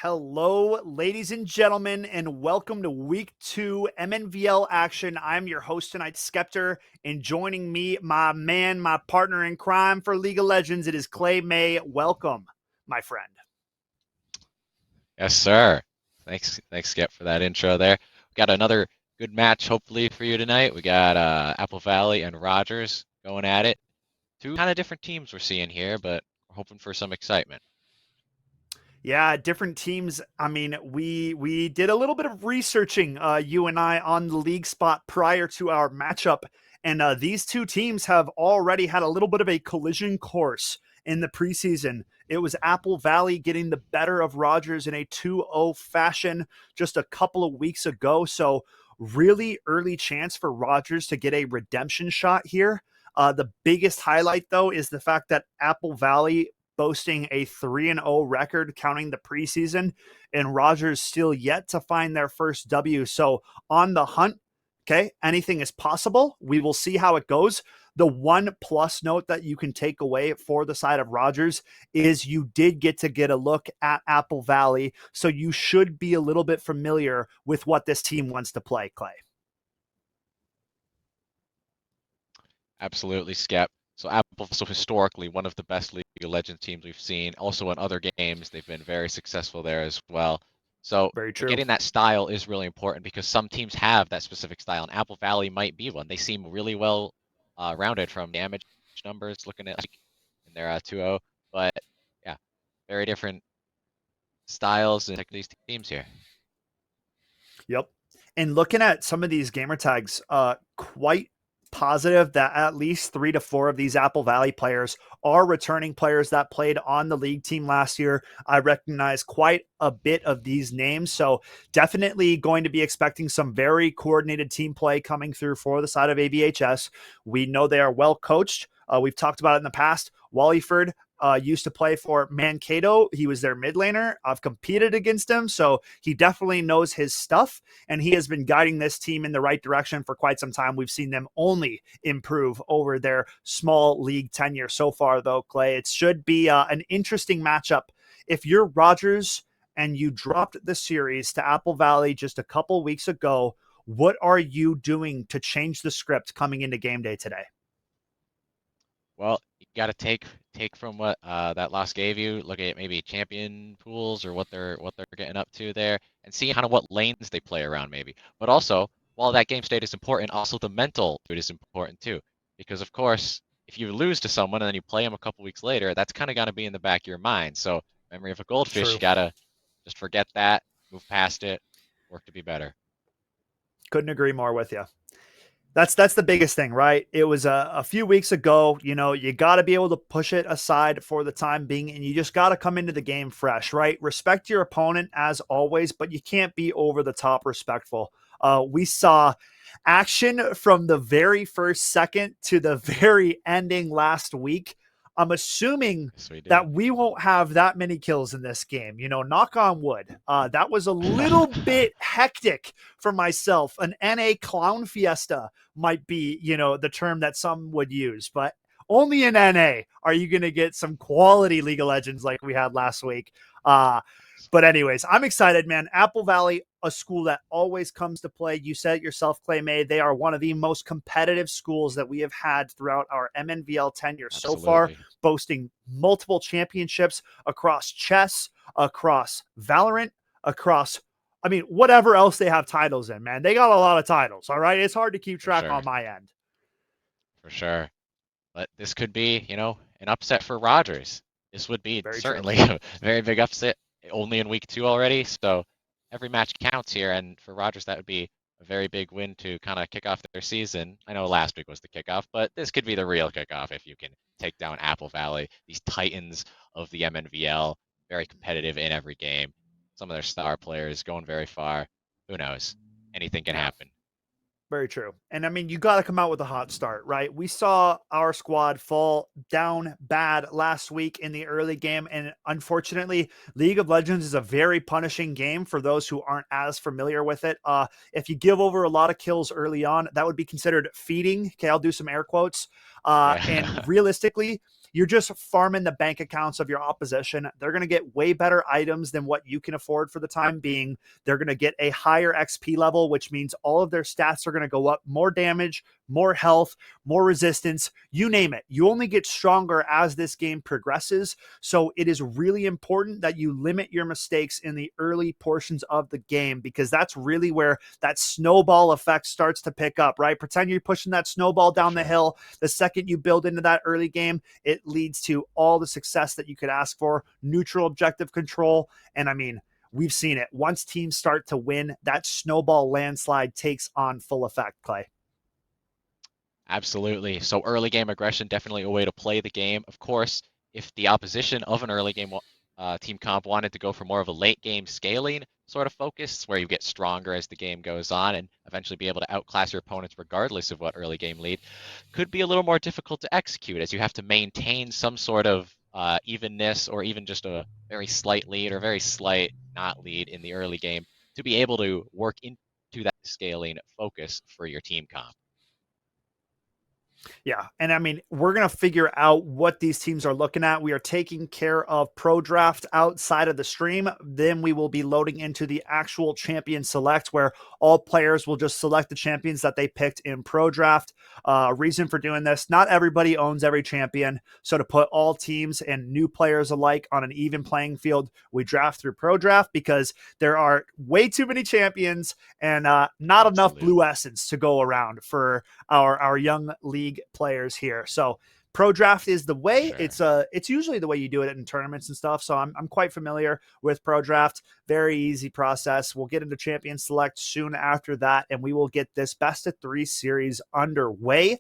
Hello, ladies and gentlemen, and welcome to week 2 Mnvl action. I'm your host tonight, Skeptor, and joining me, my man, my partner in crime for League of Legends, it is Clay May. Welcome, my friend. Yes, sir. Thanks, Skip, for that intro there. We got another good match, hopefully, for you tonight. We got Apple Valley and Rogers going at it. Two kind of different teams we're seeing here, but we're hoping for some excitement. Yeah, different teams. I mean, we did a little bit of researching, you and I, on the league spot prior to our matchup, and these two teams have already had a little bit of a collision course in the preseason. It was Apple Valley getting the better of Rogers in a 2-0 fashion just a couple of weeks ago. So, really early chance for Rogers to get a redemption shot here. The biggest highlight, though, is the fact that Apple Valley boasting a 3-0 record counting the preseason, and Rogers still yet to find their first W. So on the hunt, okay, anything is possible. We will see how it goes. The one plus note that you can take away for the side of Rogers is you did get a look at Apple Valley, so you should be a little bit familiar with what this team wants to play, Clay. Absolutely, Skip. So Apple, so historically, one of the best League of Legends teams we've seen. Also in other games, they've been very successful there as well. So Very true. getting that style is really important because some teams have that specific style, and Apple Valley might be one. They seem really well rounded from damage numbers, looking at in their 2-0. But yeah, very different styles and these teams here. Yep. And looking at some of these gamer tags, quite positive that at least 3 to 4 of these Apple Valley players are returning players that played on the league team last year. I recognize quite a bit of these names. So definitely going to be expecting some very coordinated team play coming through for the side of ABHS. We know they are well coached. We've talked about it in the past. Wallyford used to play for Mankato. He was their mid laner. I've competed against him, so he definitely knows his stuff, and he has been guiding this team in the right direction for quite some time. We've seen them only improve over their small league tenure so far, though, Clay. It should be an interesting matchup. If you're Rogers and you dropped the series to Apple Valley just a couple weeks ago, what are you doing to change the script coming into game day today? Well, you got to take from what that loss gave you. Look at maybe champion pools or what they're getting up to there, and see kind of what lanes they play around maybe. But also, while that game state is important, also the mental state is important too, because of course, if you lose to someone and then you play them a couple weeks later, that's kind of got to be in the back of your mind. So, memory of a goldfish, True. you gotta just forget that, move past it, work to be better. Couldn't agree more with you. That's the biggest thing, right? It was a few weeks ago. You know, you got to be able to push it aside for the time being, and you just got to come into the game fresh, right? Respect your opponent as always, but you can't be over the top respectful. We saw action from the very first second to the very ending last week. I'm assuming Yes, we did. that we won't have that many kills in this game. You know, knock on wood. That was a little bit hectic for myself. An NA clown fiesta might be, you know, the term that some would use, but only in NA are you going to get some quality League of Legends like we had last week. But anyways, I'm excited, man. Apple Valley, a school that always comes to play. You said it yourself, Clay May. They are one of the most competitive schools that we have had throughout our MNVL tenure so far, Absolutely. boasting multiple championships across chess, across Valorant, across, I mean, whatever else they have titles in, man. They got a lot of titles, all right? It's hard to keep For track sure. on my end. For sure. But this could be, an upset for Rodgers. This would be Very true. certainly a very big upset, only in week 2 already. So every match counts here, and for Rodgers, that would be a very big win to kind of kick off their season. I know last week was the kickoff, but this could be the real kickoff if you can take down Apple Valley, these titans of the MNVL, very competitive in every game. Some of their star players going very far. Who knows? Anything can Yeah. happen. Very true. And I mean, you got to come out with a hot start, right? We saw our squad fall down bad last week in the early game. And unfortunately, League of Legends is a very punishing game for those who aren't as familiar with it. If you give over a lot of kills early on, that would be considered feeding. Okay, I'll do some air quotes. And Yeah. realistically, you're just farming the bank accounts of your opposition. They're going to get way better items than what you can afford for the time being. They're going to get a higher XP level, which means all of their stats are going to go up, more damage, more health, more resistance, you name it. You only get stronger as this game progresses. So it is really important that you limit your mistakes in the early portions of the game, because that's really where that snowball effect starts to pick up, right? Pretend you're pushing that snowball For down the sure. hill. The second you build into that early game, it leads to all the success that you could ask for, neutral objective control. And I mean, we've seen it. Once teams start to win, that snowball landslide takes on full effect, Clay. Absolutely. So early game aggression, definitely a way to play the game. Of course, if the opposition of an early game team comp wanted to go for more of a late game scaling sort of focus, where you get stronger as the game goes on and eventually be able to outclass your opponents regardless of what early game lead, could be a little more difficult to execute, as you have to maintain some sort of evenness, or even just a very slight lead or very slight not lead in the early game to be able to work into that scaling focus for your team comp. Yeah. And I mean, we're going to figure out what these teams are looking at. We are taking care of pro draft outside of the stream. Then we will be loading into the actual champion select, where all players will just select the champions that they picked in pro draft. Reason for doing this: not everybody owns every champion. So to put all teams and new players alike on an even playing field, we draft through pro draft, because there are way too many champions and not enough blue Absolutely. essence to go around for our young league players here. So pro draft is the For way. sure. It's usually the way you do it in tournaments and stuff. So I'm quite familiar with pro draft. Very easy process. We'll get into champion select soon after that, and we will get this best of 3 series underway.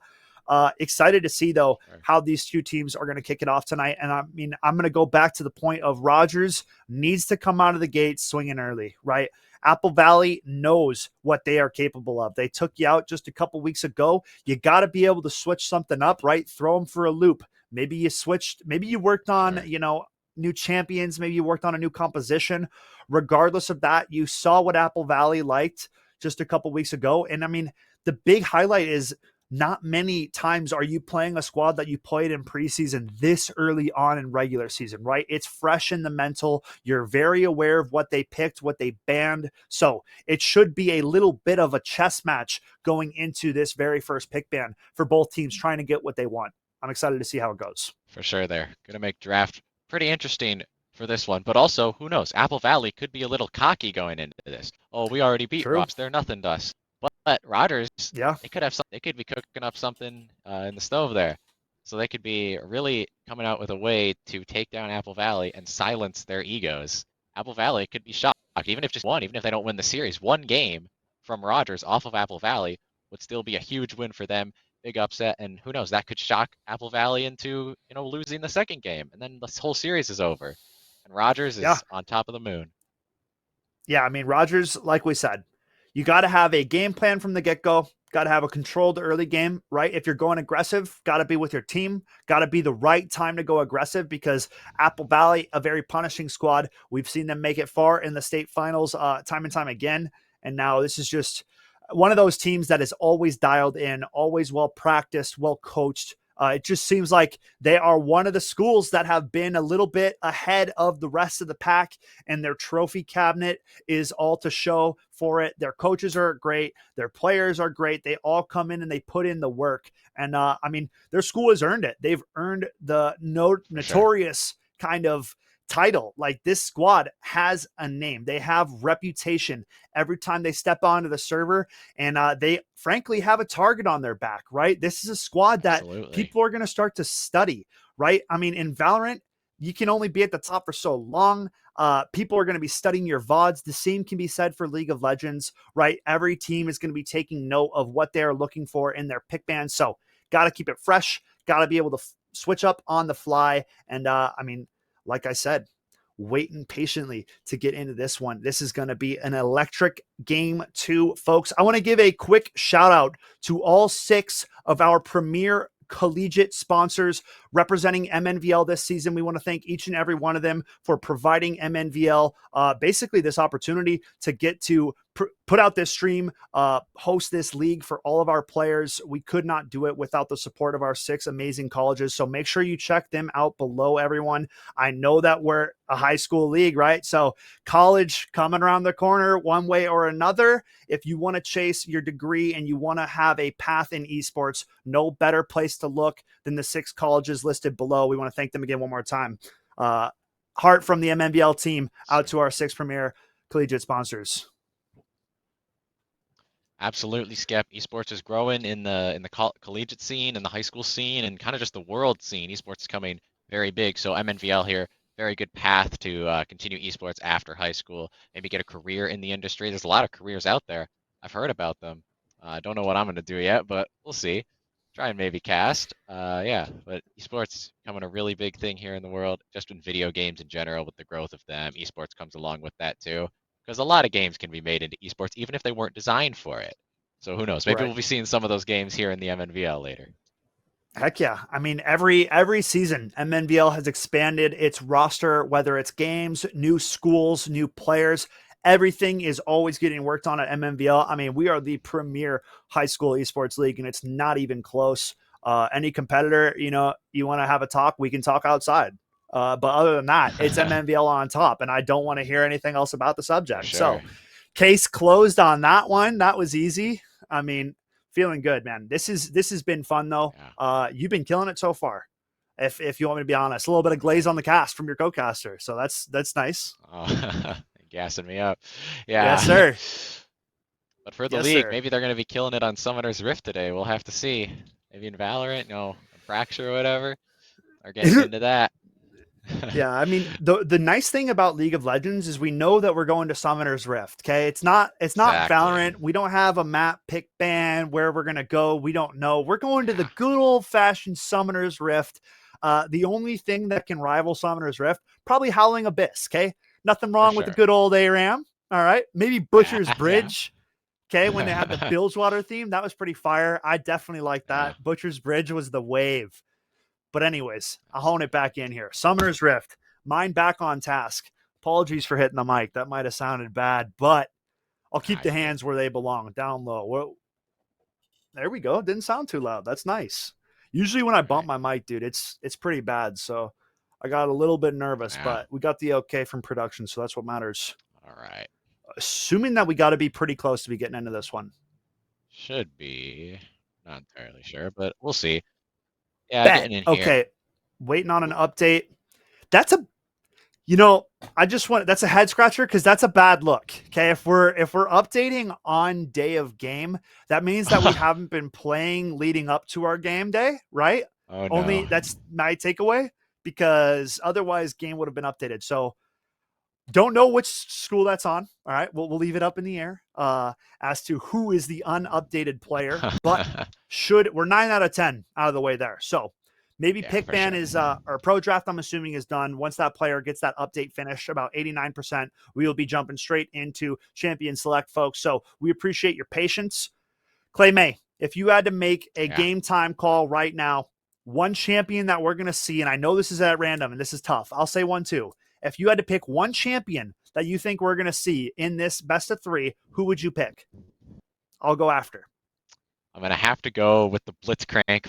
Excited to see though Sure. how these two teams are going to kick it off tonight. And I mean, I'm going to go back to the point of Rogers needs to come out of the gate swinging early, right? Apple Valley knows what they are capable of. They took you out just a couple weeks ago. You got to be able to switch something up, right? Throw them for a loop. Maybe you switched, maybe you worked on, Sure. new champions, maybe you worked on a new composition. Regardless of that, you saw what Apple Valley liked just a couple weeks ago. And I mean, the big highlight is not many times are you playing a squad that you played in preseason this early on in regular season, right? It's fresh in the mental. You're very aware of what they picked, what they banned. So it should be a little bit of a chess match going into this very first pick ban for both teams trying to get what they want. I'm excited to see how it goes. For sure they're gonna make draft pretty interesting for this one. But also, who knows? Apple Valley could be a little cocky going into this. Oh, we already beat True. Ross. They're nothing to us. But Rogers, Yeah. they could have some. They could be cooking up something in the stove there. So they could be really coming out with a way to take down Apple Valley and silence their egos. Apple Valley could be shocked, even if just one, even if they don't win the series. One game from Rogers off of Apple Valley would still be a huge win for them. Big upset, and who knows, that could shock Apple Valley into, losing the second game, and then this whole series is over. And Rogers Yeah. is on top of the moon. Yeah, I mean, Rogers, like we said, you got to have a game plan from the get go. Got to have a controlled early game, right? If you're going aggressive, got to be with your team. Got to be the right time to go aggressive, because Apple Valley, a very punishing squad. We've seen them make it far in the state finals time and time again. And now this is just one of those teams that is always dialed in, always well practiced, well coached. It just seems like they are one of the schools that have been a little bit ahead of the rest of the pack, and their trophy cabinet is all to show for it. Their coaches are great. Their players are great. They all come in and they put in the work. And I mean, their school has earned it. They've earned the For sure. notorious kind of title. Like, this squad has a name. They have reputation every time they step onto the server, and they frankly have a target on their back, right? This is a squad that Absolutely. people are going to start to study, right? I mean, in Valorant, you can only be at the top for so long. People are going to be studying your VODs. The same can be said for League of Legends, right? Every team is going to be taking note of what they're looking for in their pick band. So, got to keep it fresh, got to be able to switch up on the fly. And I mean, like I said, waiting patiently to get into this one. This is going to be an electric game two, folks. I want to give a quick shout out to all 6 of our premier collegiate sponsors representing MNVL this season. We want to thank each and every one of them for providing MNVL basically this opportunity to get to put out this stream, host this league for all of our players. We could not do it without the support of our 6 amazing colleges. So make sure you check them out below, everyone. I know that we're a high school league, right? So college coming around the corner one way or another. If you want to chase your degree and you want to have a path in esports, no better place to look than the 6 colleges listed below. We want to thank them again one more time. Heart from the Mnvl team out to our 6 premier collegiate sponsors. Absolutely, Skep. Esports is growing in the collegiate scene and the high school scene and kind of just the world scene. Esports is coming very big. So MNVL here, very good path to continue esports after high school. Maybe get a career in the industry. There's a lot of careers out there. I've heard about them. I don't know what I'm going to do yet, but we'll see. Try and maybe cast. Yeah, but esports becoming a really big thing here in the world, just in video games in general with the growth of them. Esports comes along with that too because a lot of games can be made into esports even if they weren't designed for it. So who knows? Maybe Right. we'll be seeing some of those games here in the MNVL later. Heck yeah. I mean, every season, MNVL has expanded its roster, whether it's games, new schools, new players. Everything is always getting worked on at MNVL. I mean, we are the premier high school esports league, and it's not even close. Any competitor, you want to have a talk, we can talk outside. But other than that, it's MNVL on top, and I don't want to hear anything else about the subject. Sure. So, case closed on that one. That was easy. I mean, feeling good, man. This has been fun though. Yeah. You've been killing it so far. If you want me to be honest, a little bit of glaze on the cast from your co-caster, so that's nice. Oh, gassing me up. Yeah. Yes, sir. But for the Yes, league, sir. maybe they're going to be killing it on Summoner's Rift today. We'll have to see. Maybe in Valorant, no, Fracture or whatever. They're getting into that. Yeah, I mean the nice thing about League of Legends is we know that we're going to Summoner's Rift. Okay, it's not Exactly. Valorant. We don't have a map pick ban where we're gonna go. We don't know. We're going to the Yeah. good old fashioned Summoner's Rift. The only thing that can rival Summoner's Rift, probably Howling Abyss. Okay, nothing For wrong with the sure. good old ARAM. All right, maybe Butcher's Yeah. Bridge. Okay, when they had the Bilgewater theme, that was pretty fire. I definitely like that. Yeah. Butcher's Bridge was the wave. But anyways, I'll hone it back in here. Summoner's Rift, mine back on task. Apologies for hitting the mic. That might have sounded bad, but I'll keep the You're good. hands where they belong, down low. Well, there we go. Didn't sound too loud. That's nice. Usually when I All bump right. my mic, dude, it's pretty bad. So I got a little bit nervous, Yeah. but we got the okay from production, so that's what matters. All right. Assuming that we got to be pretty close to be getting into this one. Should be. Not entirely sure, but we'll see. Yeah, Bet. getting in here. Okay. Waiting on an update. That's a I just want that's a head scratcher because that's a bad look. Okay, if we're updating on day of game, that means that we haven't been playing leading up to our game day, right? Oh Only no. that's my takeaway because otherwise game would have been updated. So don't know which school that's on. All right, we'll leave it up in the air as to who is the unupdated player, but we're 9 out of 10 out of the way there. So maybe Yeah, pick for ban sure. is or pro draft, I'm assuming, is done. Once that player gets that update finished, about 89%, we will be jumping straight into champion select, folks. So we appreciate your patience. Clay May, if you had to make a Yeah. game time call right now, one champion that we're going to see, and I know this is at random and this is tough. I'll say one too. If you had to pick one champion that you think we're going to see in this best of 3, who would you pick? I'll go after. I'm gonna have to go with the Blitzcrank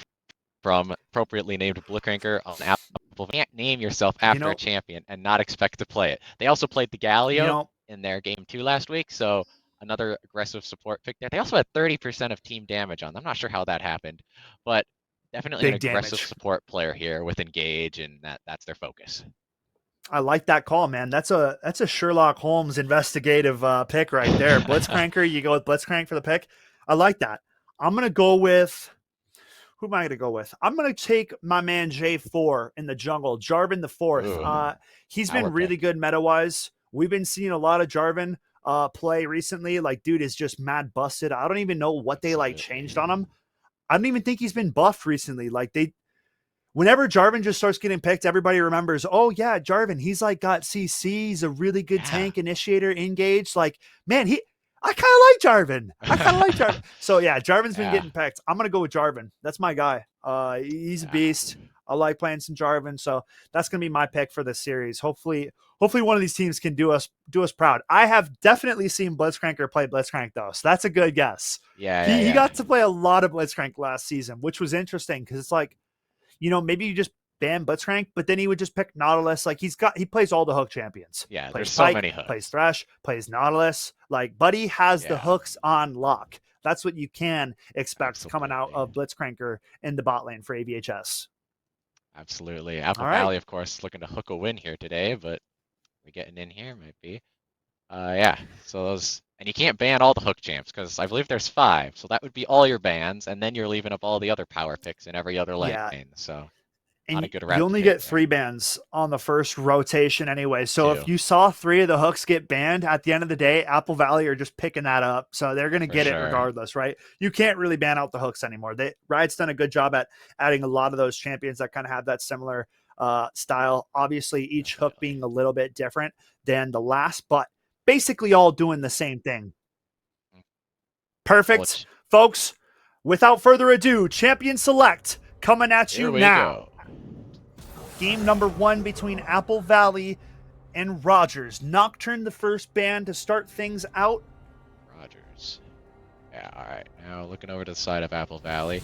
from appropriately named Blitzcranker on Apple. You can't name yourself You after a know, champion and not expect to play it. They also played the you Galio know, in their game 2 last week, so another aggressive support pick there. They also had 30% of team damage on them. I'm not sure how that happened, but definitely an big aggressive damage. support player here with Engage, and that's their focus. I like that call, man. That's a Sherlock Holmes investigative pick right there. Blitzcranker, you go with Blitzcrank for the pick. I like that. I'm gonna go with who am I going to go with? I'm going to take my man J4 in the jungle, Jarvan the fourth. Ooh, He's power been really pick. good meta wise. We've been seeing a lot of Jarvan play recently. Like, dude is just mad busted. I don't even know what they like Absolutely. changed on him. I don't even think he's been buffed recently. Like whenever Jarvan just starts getting picked, everybody remembers, oh yeah, Jarvan, he's like got CC, he's a really good Yeah. tank initiator, engaged. Like, man, I kind of like Jarvan. I kind of like Jarvan. So yeah, Jarvan's been Yeah. getting picked. I'm gonna go with Jarvan. That's my guy. He's a Yeah. beast. I like playing some Jarvan, so that's gonna be my pick for this series. Hopefully one of these teams can do us proud. I have definitely seen Blitzcranker play Blitzcrank though, so that's a good guess. Yeah, yeah, He yeah. got to play a lot of Blitzcrank last season, which was interesting because it's like, maybe you just ban Blitzcrank, but then he would just pick Nautilus. Like he plays all the hook champions. Yeah, there's Plays so Pike, many plays hooks. Thresh, plays Nautilus. Like Buddy has the Yeah, hooks on lock. That's what you can expect coming out absolutely. of Blitzcranker in the bot lane for AVHS. Absolutely. All Apple right. Valley, of course, looking to hook a win here today, but we getting in here might be. Yeah. So those, and you can't ban all the hook champs because I believe there's 5. So that would be all your bans, and then you're leaving up all the other power picks in every other lane. Yeah. So not a And good you route to only take get there. 3 bans on the first rotation anyway. So if 2, you saw 3 of the hooks get banned at the end of the day, Apple Valley are just picking that up. So they're going to for get it sure. regardless, right? You can't really ban out the hooks anymore. Riot's done a good job at adding a lot of those champions that kind of have that similar style. Obviously, each hook Definitely. being a little bit different than the last, but basically all doing the same thing. Mm. Well, Perfect. Folks, without further ado, champion select coming at here you we now. go. Game number 1 between Apple Valley and Rogers. Nocturne, the first ban to start things out. Rogers. Yeah, all right. Now looking over to the side of Apple Valley.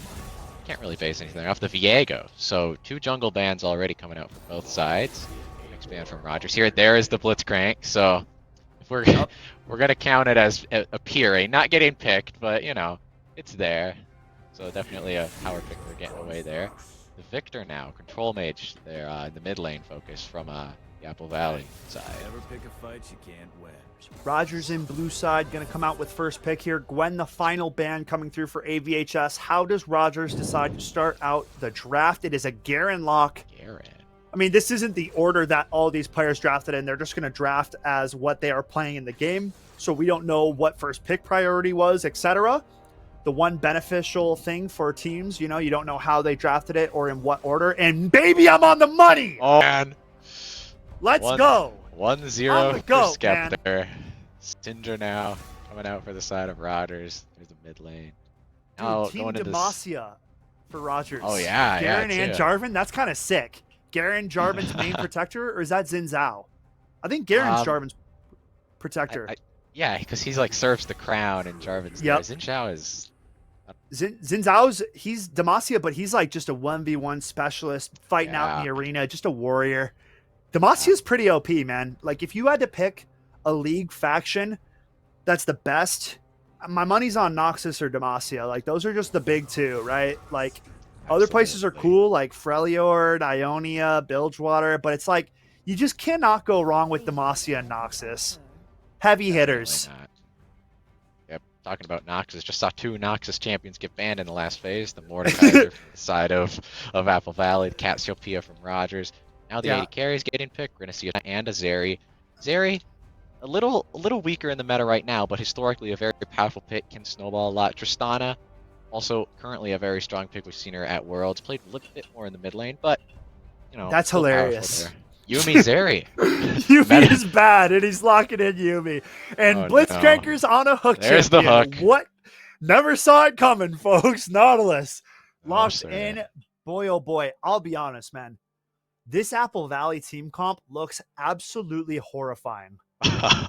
Can't really base anything off the Viego. So 2 jungle bans already coming out from both sides. Next ban from Rogers here. There is the Blitzcrank. So if we're Yep. we're gonna count it as appearing, not getting picked, but it's there. So definitely a power pick we're getting away there. The Victor now, control mage there in the mid lane focus from the Apple Valley side. Never pick a fight you can't win. Rogers in blue side going to come out with first pick here. Gwen, the final ban coming through for AVHS. How does Rogers decide to start out the draft? It is a Garen lock. Garen. I mean, this isn't the order that all these players drafted in. They're just going to draft as what they are playing in the game. So we don't know what first pick priority was, etc. The one beneficial thing for teams, you don't know how they drafted it or in what order. And baby, I'm on the money. Oh man. Let's go. 1-0 On the for go, man. Skeptor. Syndra now coming out for the side of Rogers. There's the mid lane. Now Dude, Team going to this. Demacia for Rogers. Oh yeah, Garen yeah, and too. Jarvan, that's kind of sick. Garen, Jarvan's main protector, or is that Xin Zhao? I think Garen's Jarvan's protector. Yeah, because he's like serves the crown and Jarvan's there. Yep. Xin Zhao is. Xin Zhao's, he's Demacia, but he's like just a 1v1 specialist fighting out in the arena, just a warrior. Demacia's pretty OP, man. Like, if you had to pick a league faction that's the best, my money's on Noxus or Demacia. Like, those are just the big 2, right? Like, other places are cool, like Freljord, Ionia, Bilgewater, but it's like, you just cannot go wrong with Demacia and Noxus. Heavy hitters. Not. Yep, talking about Noxus. Just saw 2 Noxus champions get banned in the last phase. The Mordekaiser from the side of Apple Valley, the Cassiopeia from Rogers. Now the AD carry is getting picked. We're going to see a Zeri. Zeri, a little weaker in the meta right now, but historically a very powerful pick, can snowball a lot. Tristana, also currently a very strong pick. We've seen her at Worlds. Played a little bit more in the mid lane, but, that's hilarious. Yuumi Zeri. Yuumi is bad, and he's locking in Yuumi. And Blitzcranker's on a hook. There's champion. the hook. What? Never saw it coming, folks. Nautilus locked in. Boy, oh boy. I'll be honest, man. This Apple Valley team comp looks absolutely horrifying.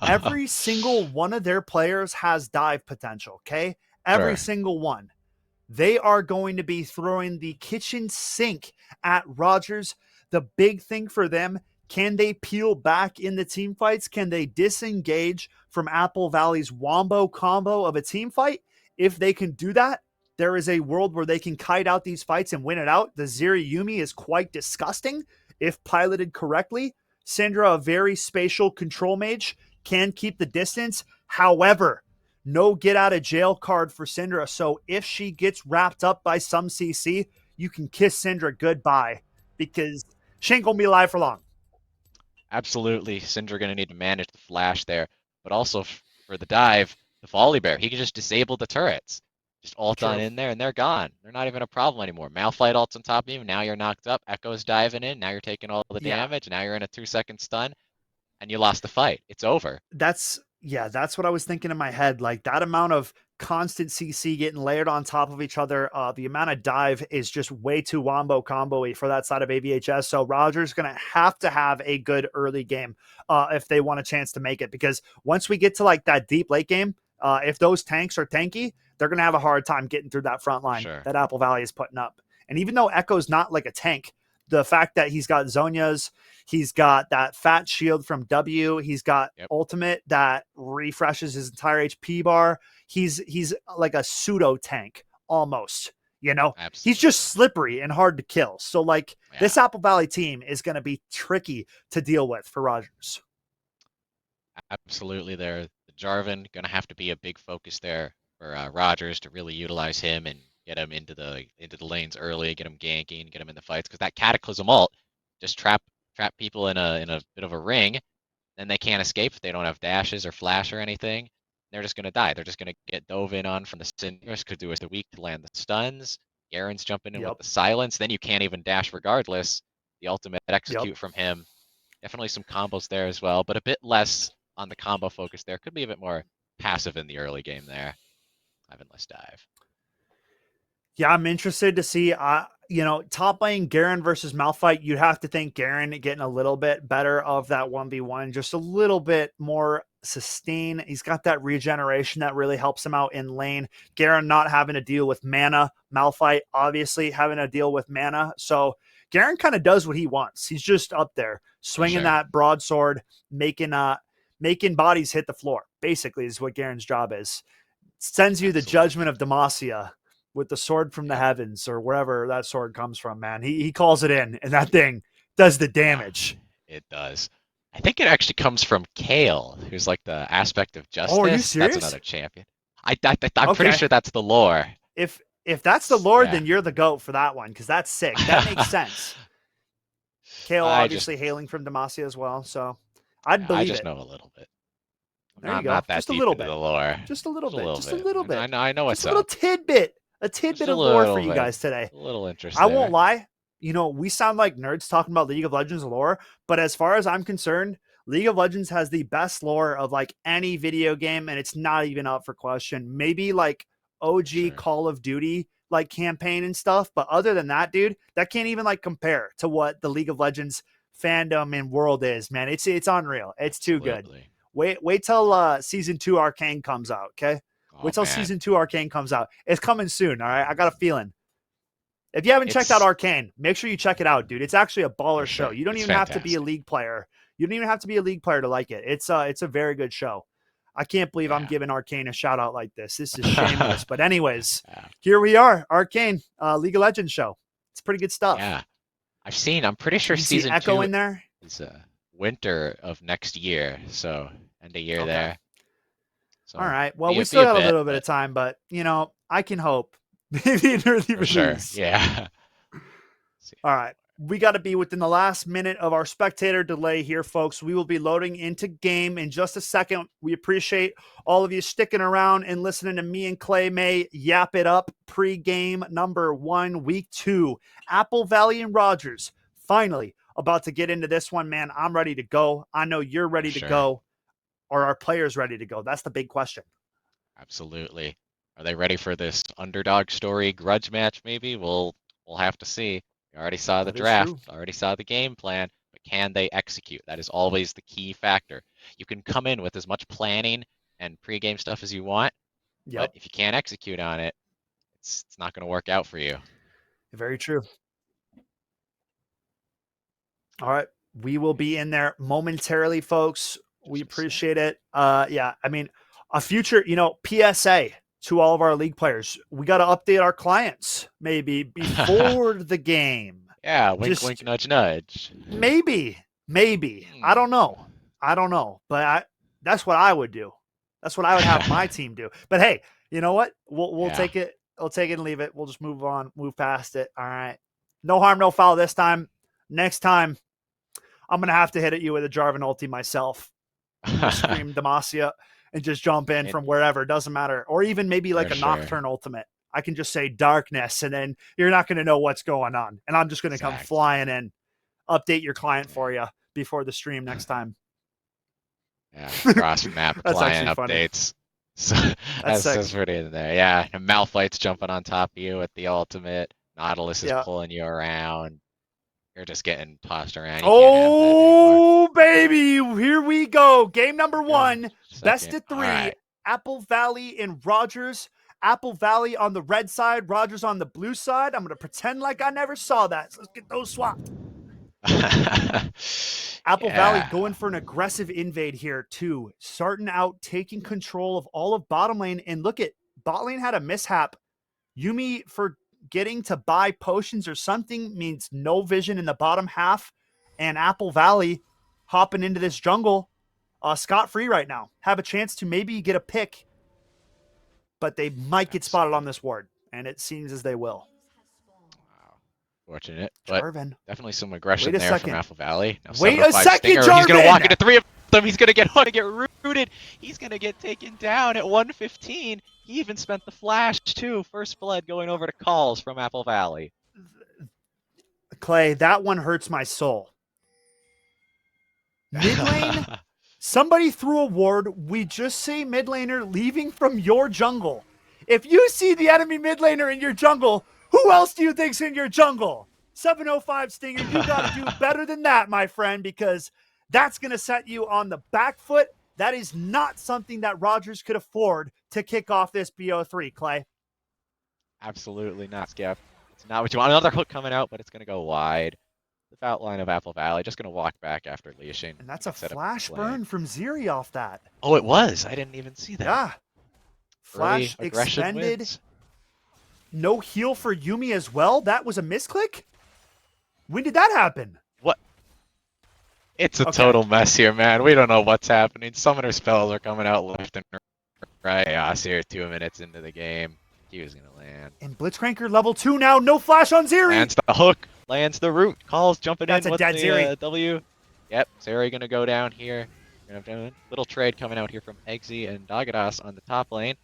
Every single one of their players has dive potential, okay? Every single one. They are going to be throwing the kitchen sink at Rogers. The big thing for them, can they peel back in the team fights? Can they disengage from Apple Valley's wombo combo of a team fight? If they can do that, there is a world where they can kite out these fights and win it out. The Zeri Yuumi is quite disgusting if piloted correctly. Syndra, a very spatial control mage, can keep the distance. However, no get out of jail card for Syndra. So if she gets wrapped up by some CC, you can kiss Syndra goodbye because she ain't gonna be alive for long. Absolutely. Syndra going to need to manage the flash there, but also for the dive, the volley bear, he can just disable the turrets. Just ult on in there and they're gone. They're not even a problem anymore. Malphite ults on top of you. Now you're knocked up. Echo's diving in. Now you're taking all the damage. Now you're in a 2-second stun and you lost the fight. It's over. Yeah, that's what I was thinking in my head. Like that amount of constant CC getting layered on top of each other, the amount of dive is just way too wombo combo-y for that side of AVHS. So Rogers going to have a good early game if they want a chance to make it. Because once we get to like that deep late game, if those tanks are tanky, they're going to have a hard time getting through that front line Sure. that Apple Valley is putting up. And even though Echo's not like a tank, the fact that he's got Zonias, he's got that fat shield from W, he's got ultimate that refreshes his entire HP bar. He's like a pseudo tank almost, you know. Absolutely. He's just slippery and hard to kill. So like this Apple Valley team is going to be tricky to deal with for Rogers. Absolutely, there. The Jarvan going to have to be a big focus there for Rogers to really utilize him and get him into the lanes early, get him ganking, get him in the fights, because that Cataclysm ult just trap people in a bit of a ring, then they can't escape if they don't have dashes or flash or anything. They're just going to die. They're just going to get dove in on from the Cinders, because do is the weak to land the stuns. Garen's jumping in with the silence, then you can't even dash regardless. The ultimate execute from him. Definitely some combos there as well, but a bit less on the combo focus there. Could be a bit more passive in the early game there. Having less dive. Yeah, I'm interested to see, top lane Garen versus Malphite. You'd have to think Garen getting a little bit better of that 1v1, just a little bit more sustain. He's got that regeneration that really helps him out in lane. Garen not having to deal with mana. Malphite obviously having to deal with mana. So Garen kind of does what he wants. He's just up there swinging that broadsword, making bodies hit the floor. Basically, is what Garen's job is. Sends you the judgment of Demacia with the sword from the heavens or wherever that sword comes from, man. He calls it in, and that thing does the damage. Yeah, it does. I think it actually comes from Kale, who's like the aspect of justice. Oh, are you serious? That's another champion. I'm pretty sure that's the lore. If that's the lore, then you're the GOAT for that one, because that's sick. That makes sense. Kale obviously hailing from Demacia as well, so I'd believe it. I just know a little bit. There you go. Not that just a deep little into bit. the lore. Just a little bit. Just a little bit. I know what's just a little tidbit. A tidbit of lore for you guys today. A little interesting. I won't lie. We sound like nerds talking about League of Legends lore, but as far as I'm concerned, League of Legends has the best lore of like any video game, and it's not even up for question. Maybe like OG Call of Duty like campaign and stuff, but other than that, dude, that can't even like compare to what the League of Legends fandom and world is, man. It's unreal. It's too good. Wait till season 2 Arcane comes out, okay? Wait till season 2 Arcane comes out. It's coming soon, all right? I got a feeling. If you haven't checked out Arcane, make sure you check it out, dude. It's actually a baller show. You don't even have to be a League player. You don't even have to be a League player to like it. It's a very good show. I can't believe I'm giving Arcane a shout out like this. This is shameless. But anyways, here we are, Arcane, League of Legends show. It's pretty good stuff. Yeah. I'm pretty sure season 2 Echo in there is winter of next year. So end of year there. So all right. Well, we still have a little bit of time, but I can hope. Maybe an early release. Yeah. All right. We got to be within the last minute of our spectator delay here, folks. We will be loading into game in just a second. We appreciate all of you sticking around and listening to me and Clay May yap it up. Pre-game number 1, week 2. Apple Valley and Rogers finally about to get into this one, man. I'm ready to go. I know you're ready to go. Are our players ready to go? That's the big question. Absolutely. Are they ready for this underdog story grudge match? Maybe we'll have to see. We already saw the draft, already saw the game plan, but can they execute? That is always the key factor. You can come in with as much planning and pregame stuff as you want, but if you can't execute on it, it's not going to work out for you. Very true. All right. We will be in there momentarily, folks. We appreciate it. I mean, a future, PSA to all of our league players. We got to update our clients maybe before the game. Yeah, wink, wink, nudge, nudge. Maybe. I don't know. But that's what I would do. That's what I would have my team do. But hey, you know what? We'll take it. I'll take it and leave it. We'll just move on, move past it. All right. No harm, no foul this time. Next time, I'm going to have to hit at you with a Jarvan ulti myself. Scream Demacia and just jump in from wherever. Doesn't matter. Or even maybe like a Nocturne ultimate. I can just say darkness and then you're not going to know what's going on. And I'm just going to come flying in, update your client for you before the stream next time. Yeah, cross map That's client actually funny. updates. So That's sick. that's pretty in there. Yeah, and Malphite's jumping on top of you with the ultimate. Nautilus is Yeah. pulling you around. You're just getting tossed around. You can't have that anymore. Oh, baby. Here we go. Game number Go. 1. Best Second. of All 3. right. Apple Valley and Rogers. Apple Valley on the red side, Rogers on the blue side. I'm going to pretend like I never saw that. So let's get those swapped. Apple Valley Yeah. going for an aggressive invade here too. Starting out, taking control of all of bottom lane. And look at bot lane had a mishap. Yuumi forgetting to buy potions or something means no vision in the bottom half. And Apple Valley hopping into this jungle scot-free right now. Have a chance to maybe get a pick, but they might get spotted on this ward. And it seems as they will. Wow. Fortunate, but Jarvan. definitely some aggression Wait a there second. from Apple Valley. Now Wait a 705 second, Stinger. He's going to walk Jarvan! into 3 of them. He's going to get rooted. He's going to get taken down at 115. He even spent the flash too. First blood going over to calls from Apple Valley. Clay, that one hurts my soul. Mid lane, somebody threw a ward. We just see mid laner leaving from your jungle. If you see the enemy mid laner in your jungle, who else do you think's in your jungle? 705 Stinger, you got to do better than that, my friend, because that's going to set you on the back foot. That is not something that Rogers could afford to kick off this BO3, Clay. Absolutely not, Skip. It's not what you want. Another hook coming out, but it's going to go wide. The outline of Apple Valley, just going to walk back after leashing. And that's a flash burn from Zeri off that. Oh, it was. I didn't even see that. Yeah. Flash Early aggression expended. wins. No heal for Yuumi as well. That was a misclick? When did that happen? What? It's a total mess here, man. We don't know what's happening. Summoner spells are coming out left and right. Chaos here, 2 minutes into the game. He was going to land. And Blitzcranker level 2 now. No flash on Zeri. Lands the hook. Lands the root. Calls jumping That's in a with dead the Zeri. W. Yep, Zeri going to go down here. We're gonna have a little trade coming out here from Eggsy and Dagadas on the top lane.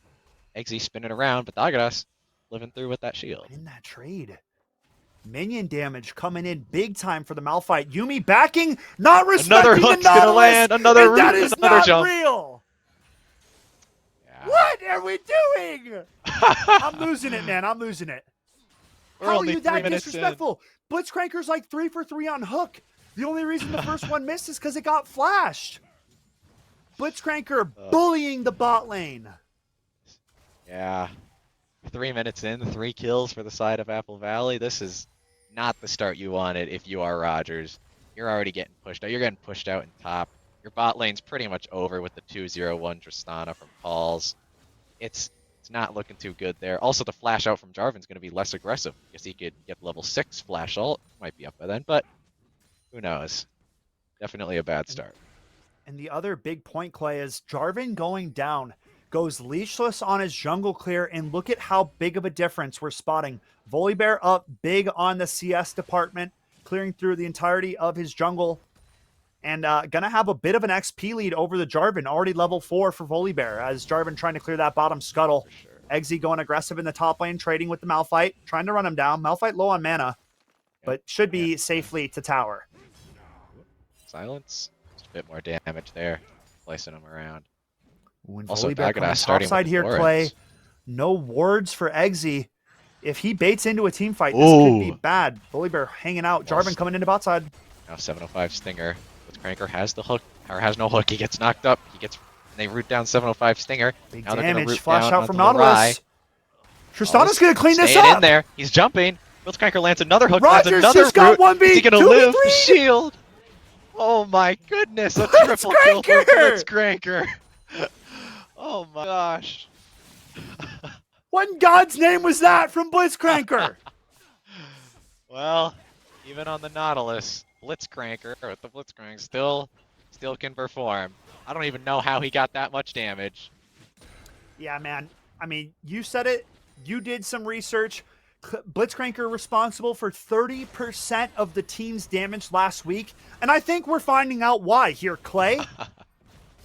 Eggsy spinning around, but Dagadas living through with that shield. In that trade. Minion damage coming in big time for the Malphite. Yuumi backing, not respecting Another hook's the Nautilus, gonna land. Another root. that is Another not jump. real. Yeah. What are we doing? I'm losing it, man. I'm losing it. We're How are only you 3 that minutes in. disrespectful? Blitzcranker's like 3 for 3 on hook. The only reason the first one missed is because it got flashed. Blitzcranker bullying the bot lane. Yeah. 3 minutes in, 3 kills for the side of Apple Valley. This is not the start you wanted if you are Rogers. You're already getting pushed out. You're getting pushed out in top. Your bot lane's pretty much over with the 2-0-1 Tristana from Pauls. It's not looking too good there. Also, the flash out from Jarvan's going to be less aggressive. Guess he could get level 6 flash ult. Might be up by then, but who knows? Definitely a bad start. And the other big point, Clay, is Jarvan going down. Goes leashless on his jungle clear, and look at how big of a difference we're spotting. Volibear up big on the CS department, clearing through the entirety of his jungle. And gonna have a bit of an XP lead over the Jarvan, already level 4 for Volibear, as Jarvan trying to clear that bottom scuttle. For sure. Eggsy going aggressive in the top lane, trading with the Malphite, trying to run him down. Malphite low on mana, but should be safely to tower. Silence. Just a bit more damage there. Placing him around. When Also, Volibear coming Dagadas starting topside with here, wards. Clay. No wards for Eggsy. If he baits into a team fight, this could be bad. Volibear hanging out. Jarvan coming into bot side. Now 705 Stinger. Blitzcranker has the hook, or has no hook. He gets knocked up. They root down 705 Stinger. Big Now they're gonna damage. root Flash down out from onto the Rye. Nautilus. Tristana's going to clean this Staying up. in there. He's jumping. Blitzcranker lands another hook. Rogers lands another just got root. 1v, Is he gonna 2v3? live? The shield. Oh my goodness! A triple kill for Blitzcranker. Oh my gosh. What in God's name was that from Blitzcranker? Well, even on the Nautilus, Blitzcranker with the Blitzcrank still can perform. I don't even know how he got that much damage. Yeah, man. I mean, you said it. You did some research. Blitzcranker responsible for 30% of the team's damage last week. And I think we're finding out why here, Clay.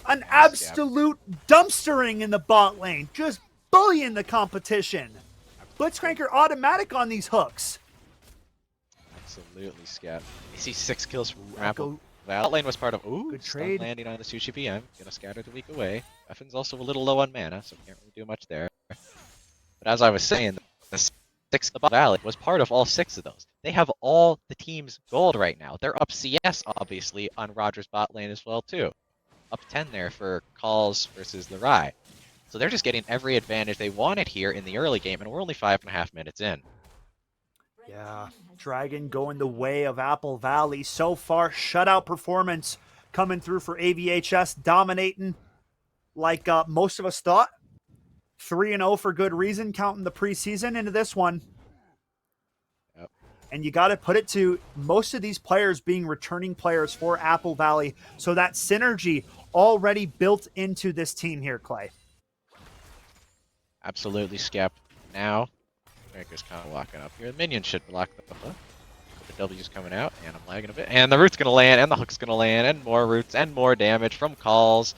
An absolute dumpstering in the bot lane. Just bullying the competition. Blitzcranker automatic on these hooks. Absolutely, Scat. You see 6 kills from Echo Apple. That lane was part of. Ooh, Good stun trade. landing on the Sushi PM. Gonna scatter the weak away. Effen's also a little low on mana, so can't really do much there. But as I was saying, the 6th of the Valley was part of all 6 of those. They have all the team's gold right now. They're up CS, obviously, on Roger's bot lane as well, too. Up 10 there for calls versus the Rai. So they're just getting every advantage they wanted here in the early game, and we're only 5.5 minutes in. Yeah, Dragon going the way of Apple Valley. So far, shutout performance coming through for AVHS, dominating like most of us thought. 3-0 for good reason, counting the preseason into this one. Yep. And you got to put it to most of these players being returning players for Apple Valley. So that synergy already built into this team here, Clay. Absolutely, Skep. Now, Breaker's kind of walking up here. The minions should block the hook. The W's coming out, and I'm lagging a bit. And the root's going to land, and the hook's going to land, and more roots, and more damage from calls.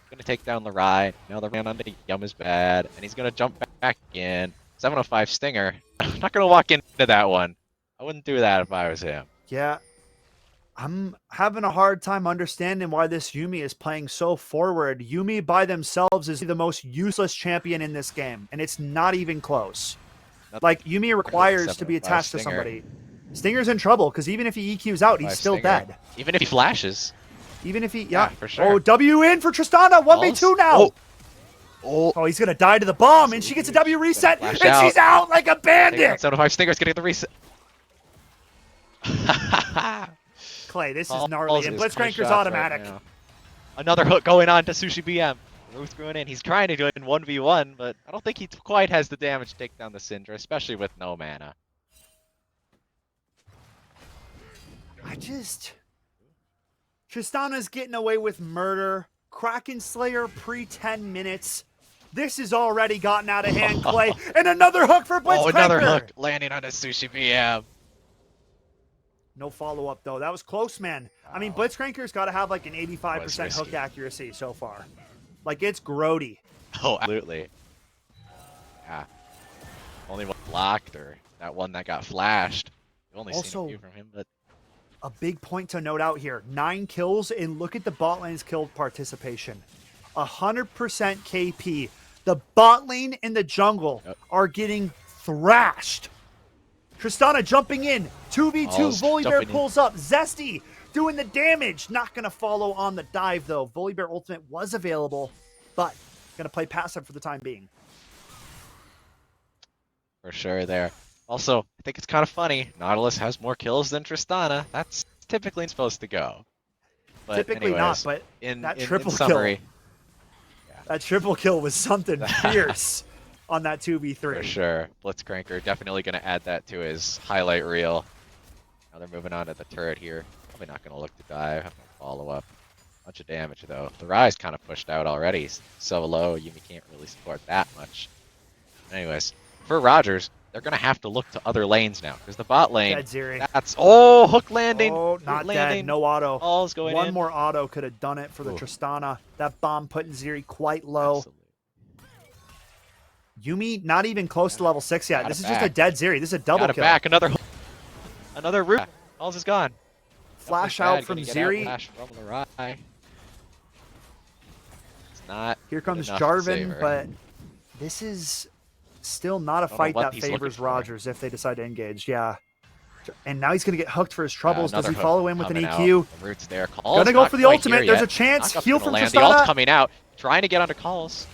Going to take down the Rai. Now the ran onto Yum is bad, and he's going to jump back in. 705 Stinger. I'm not going to walk into that one. I wouldn't do that if I was him. Yeah, I'm having a hard time understanding why this Yuumi is playing so forward. Yuumi by themselves is the most useless champion in this game, and it's not even close. Like, Yuumi requires to be attached to somebody. Stinger's in trouble, because even if he EQs out, he's still dead. Even if he flashes. Even if he, Yeah, for sure. Oh, W in for Tristana, 1v2 now. Oh, he's going to die to the bomb, and she gets a W reset, and she's out like a bandit. 705 Stinger's getting the reset. Clay, this is gnarly, and Blitzcranker's automatic. Right, another hook going on to Sushi BM. Ruth going in. He's trying to do it in 1v1, but I don't think he quite has the damage to take down the Syndra, especially with no mana. Tristana's getting away with murder. Kraken Slayer pre-10 minutes. This has already gotten out of hand, Clay. And another hook for Blitzcranker. Oh, another hook landing on a Sushi BM. No follow-up, though. That was close, man. I mean, Blitzcranker's got to have like an 85% hook accuracy so far. Like, it's grody. Oh, absolutely. Yeah. Only one blocked, or that one that got flashed. You've only seen a few from him, but... A big point to note out here. 9 kills, and look at the bot lane's kill participation. 100% KP. The bot lane and the jungle are getting thrashed. Tristana jumping in. 2v2. Volibear pulls up. Zesty doing the damage. Not going to follow on the dive, though. Volibear ultimate was available, but going to play passive for the time being. For sure there. Also, I think it's kind of funny. Nautilus has more kills than Tristana. That's typically supposed to go. But typically anyways, not, but that triple summary, kill. That triple kill was something fierce on that 2v3. For sure. Blitzcranker definitely going to add that to his highlight reel. Now they're moving on to the turret here. Probably not going to look to dive. Have no follow-up. Bunch of damage, though. The Rai's kind of pushed out already. So low, Yuumi can't really support that much. Anyways, for Rogers, they're going to have to look to other lanes now. Because the bot lane, that's... Oh, hook landing! Oh, not dead. No auto. All's going One in. more auto could have done it for the Tristana. That bomb putting Zeri quite low. Absolutely. Yuumi not even close to level 6 yet. This is just a dead Zeri. This is a double kill. Back. Another root. All's is gone. Flash out from Zeri. Flash from the Rai. It's not. Here comes Jarvan, but this is still not a fight that favors Rogers if they decide to engage. Yeah. And now he's going to get hooked for his troubles. Does he follow in with an EQ? The root's there. Gonna go for the ultimate. There's a chance. Heal from Tristana. The ult's coming out. Trying to get onto calls.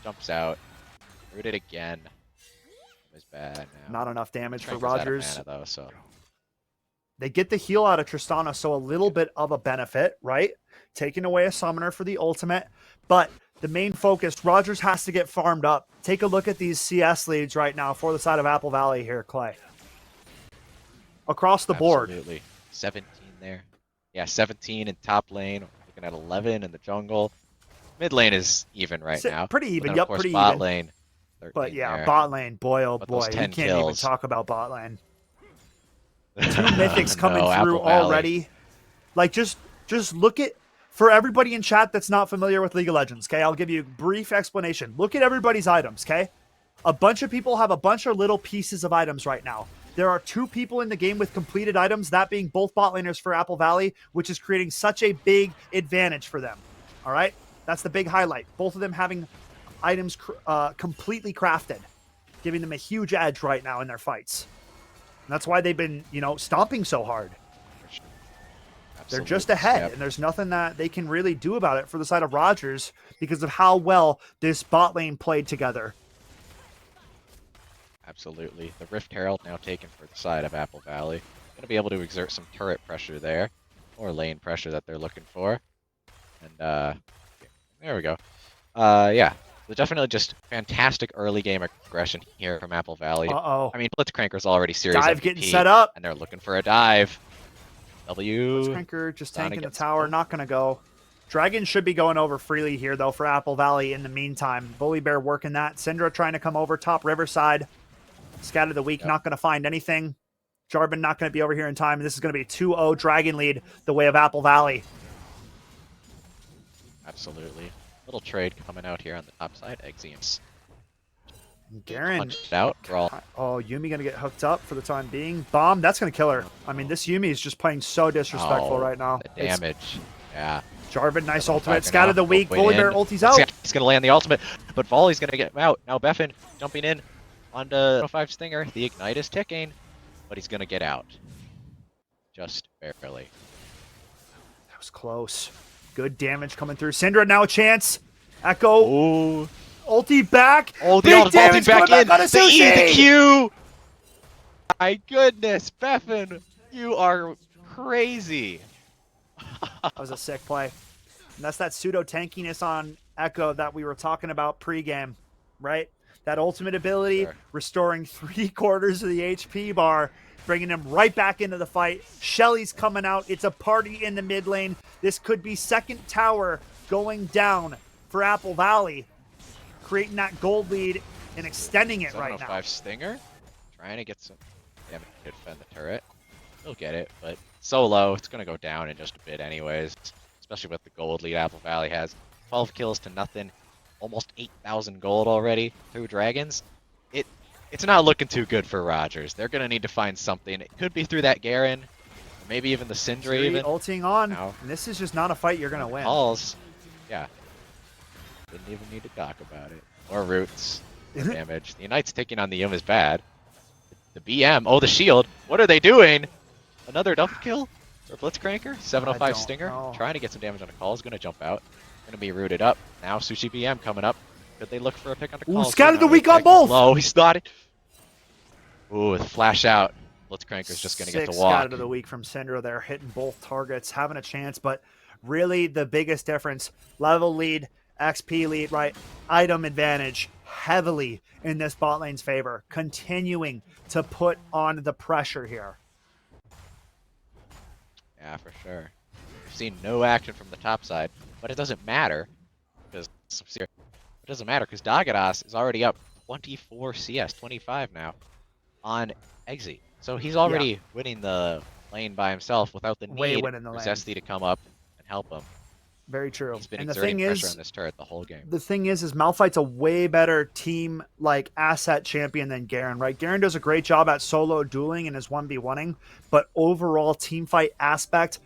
Jumps out. Rooted again. It was bad now. Not enough damage for Rogers. Mana, though, so. They get the heal out of Tristana, so a little bit of a benefit, right? Taking away a summoner for the ultimate. But the main focus, Rogers has to get farmed up. Take a look at these CS leads right now for the side of Apple Valley here, Clay. Across the board. Absolutely. 17 there. Yeah, 17 in top lane. Looking at 11 in the jungle. Mid lane is even right now. Pretty even. Yep, pretty bot even. Lane. But yeah, there. bot lane. Boy, oh boy. You can't even talk about bot lane. 2 mythics coming through already. Like, just look at, for everybody in chat that's not familiar with League of Legends, okay? I'll give you a brief explanation. Look at everybody's items, okay? A bunch of people have a bunch of little pieces of items right now. There are 2 people in the game with completed items, that being both bot laners for Apple Valley, which is creating such a big advantage for them. All right? That's the big highlight. Both of them having items completely crafted, giving them a huge edge right now in their fights. And that's why they've been, stomping so hard. They're just ahead, and there's nothing that they can really do about it for the side of Rogers because of how well this bot lane played together. Absolutely. The Rift Herald now taken for the side of Apple Valley. Going to be able to exert some turret pressure there, or lane pressure that they're looking for. And there we go. Yeah, so definitely just fantastic early game aggression here from Apple Valley. Uh-oh. I mean, Blitzcranker's already series Dive MVP, getting set up. and they're looking for a dive. W. Blitzcranker just tanking the tower, not going to go. Dragon should be going over freely here, though, for Apple Valley in the meantime. Bully Bear working that. Syndra trying to come over top Riverside. Scat of the week, not going to find anything. Jarvan not going to be over here in time. And this is going to be a 2-0 Dragon lead the way of Apple Valley. Absolutely. Little trade coming out here on the top side. Exians. Garen. Punched out. Oh, Yuumi going to get hooked up for the time being. Bomb, that's going to kill her. I mean, this Yuumi is just playing so disrespectful right now. The damage. Yeah. Jarvan, nice ultimate. Scat of the week. Bully Bear ulti's out. He's going to land the ultimate, but Volley's going to get him out. Now Beffin jumping in onto 5 Stinger. The Ignite is ticking, but he's going to get out. Just barely. That was close. Good damage coming through. Syndra now a chance. Echo. Ooh. Ulti back. Oh, the big damage back in. Back on the E, the Q. My goodness, Beffin, you are crazy. That was a sick play. And that's that pseudo tankiness on Echo that we were talking about pregame, right? That ultimate ability, restoring 3/4 of the HP bar, bringing him right back into the fight. Shelly's coming out. It's a party in the mid lane. This could be second tower going down for Apple Valley, creating that gold lead and extending it right now. 705 Stinger, trying to get some damage to defend the turret. He'll get it, but so low, it's going to go down in just a bit anyways, especially with the gold lead Apple Valley has. 12 kills to nothing, almost 8,000 gold already through Dragons. It's not looking too good for Rogers. They're going to need to find something. It could be through that Garen, or maybe even the Syndra even. Ulting on, and this is just not a fight you're going to win. Calls, yeah. Didn't even need to talk about it. More roots, more damage. The Ignite's taking on the Yum is bad. The BM, oh the shield, what are they doing? Another double kill for Blitzcranker? 705 Stinger, trying to get some damage on a call, is going to jump out. Going to be rooted up. Now Sushi BM coming up. Could they look for a pick on the call? Scat of the week on both! Low, he's not it. Ooh, with flash out. Blitzcranker's just going to get to walk. Scat of the week from Syndra there, hitting both targets, having a chance, but really the biggest difference, level lead, XP lead, right? Item advantage heavily in this bot lane's favor, continuing to put on the pressure here. Yeah, for sure. We've seen no action from the top side, but it doesn't matter because Dagadas is already up 24 CS, 25 now on Exi. So he's already winning the lane by himself without the need for Zesty to come up and help him. Very true. He's been and the exerting thing pressure is, on this turret the whole game. The thing is Malphite's a way better team asset champion than Garen, right? Garen does a great job at solo dueling and is 1v1ing, but overall team fight aspect,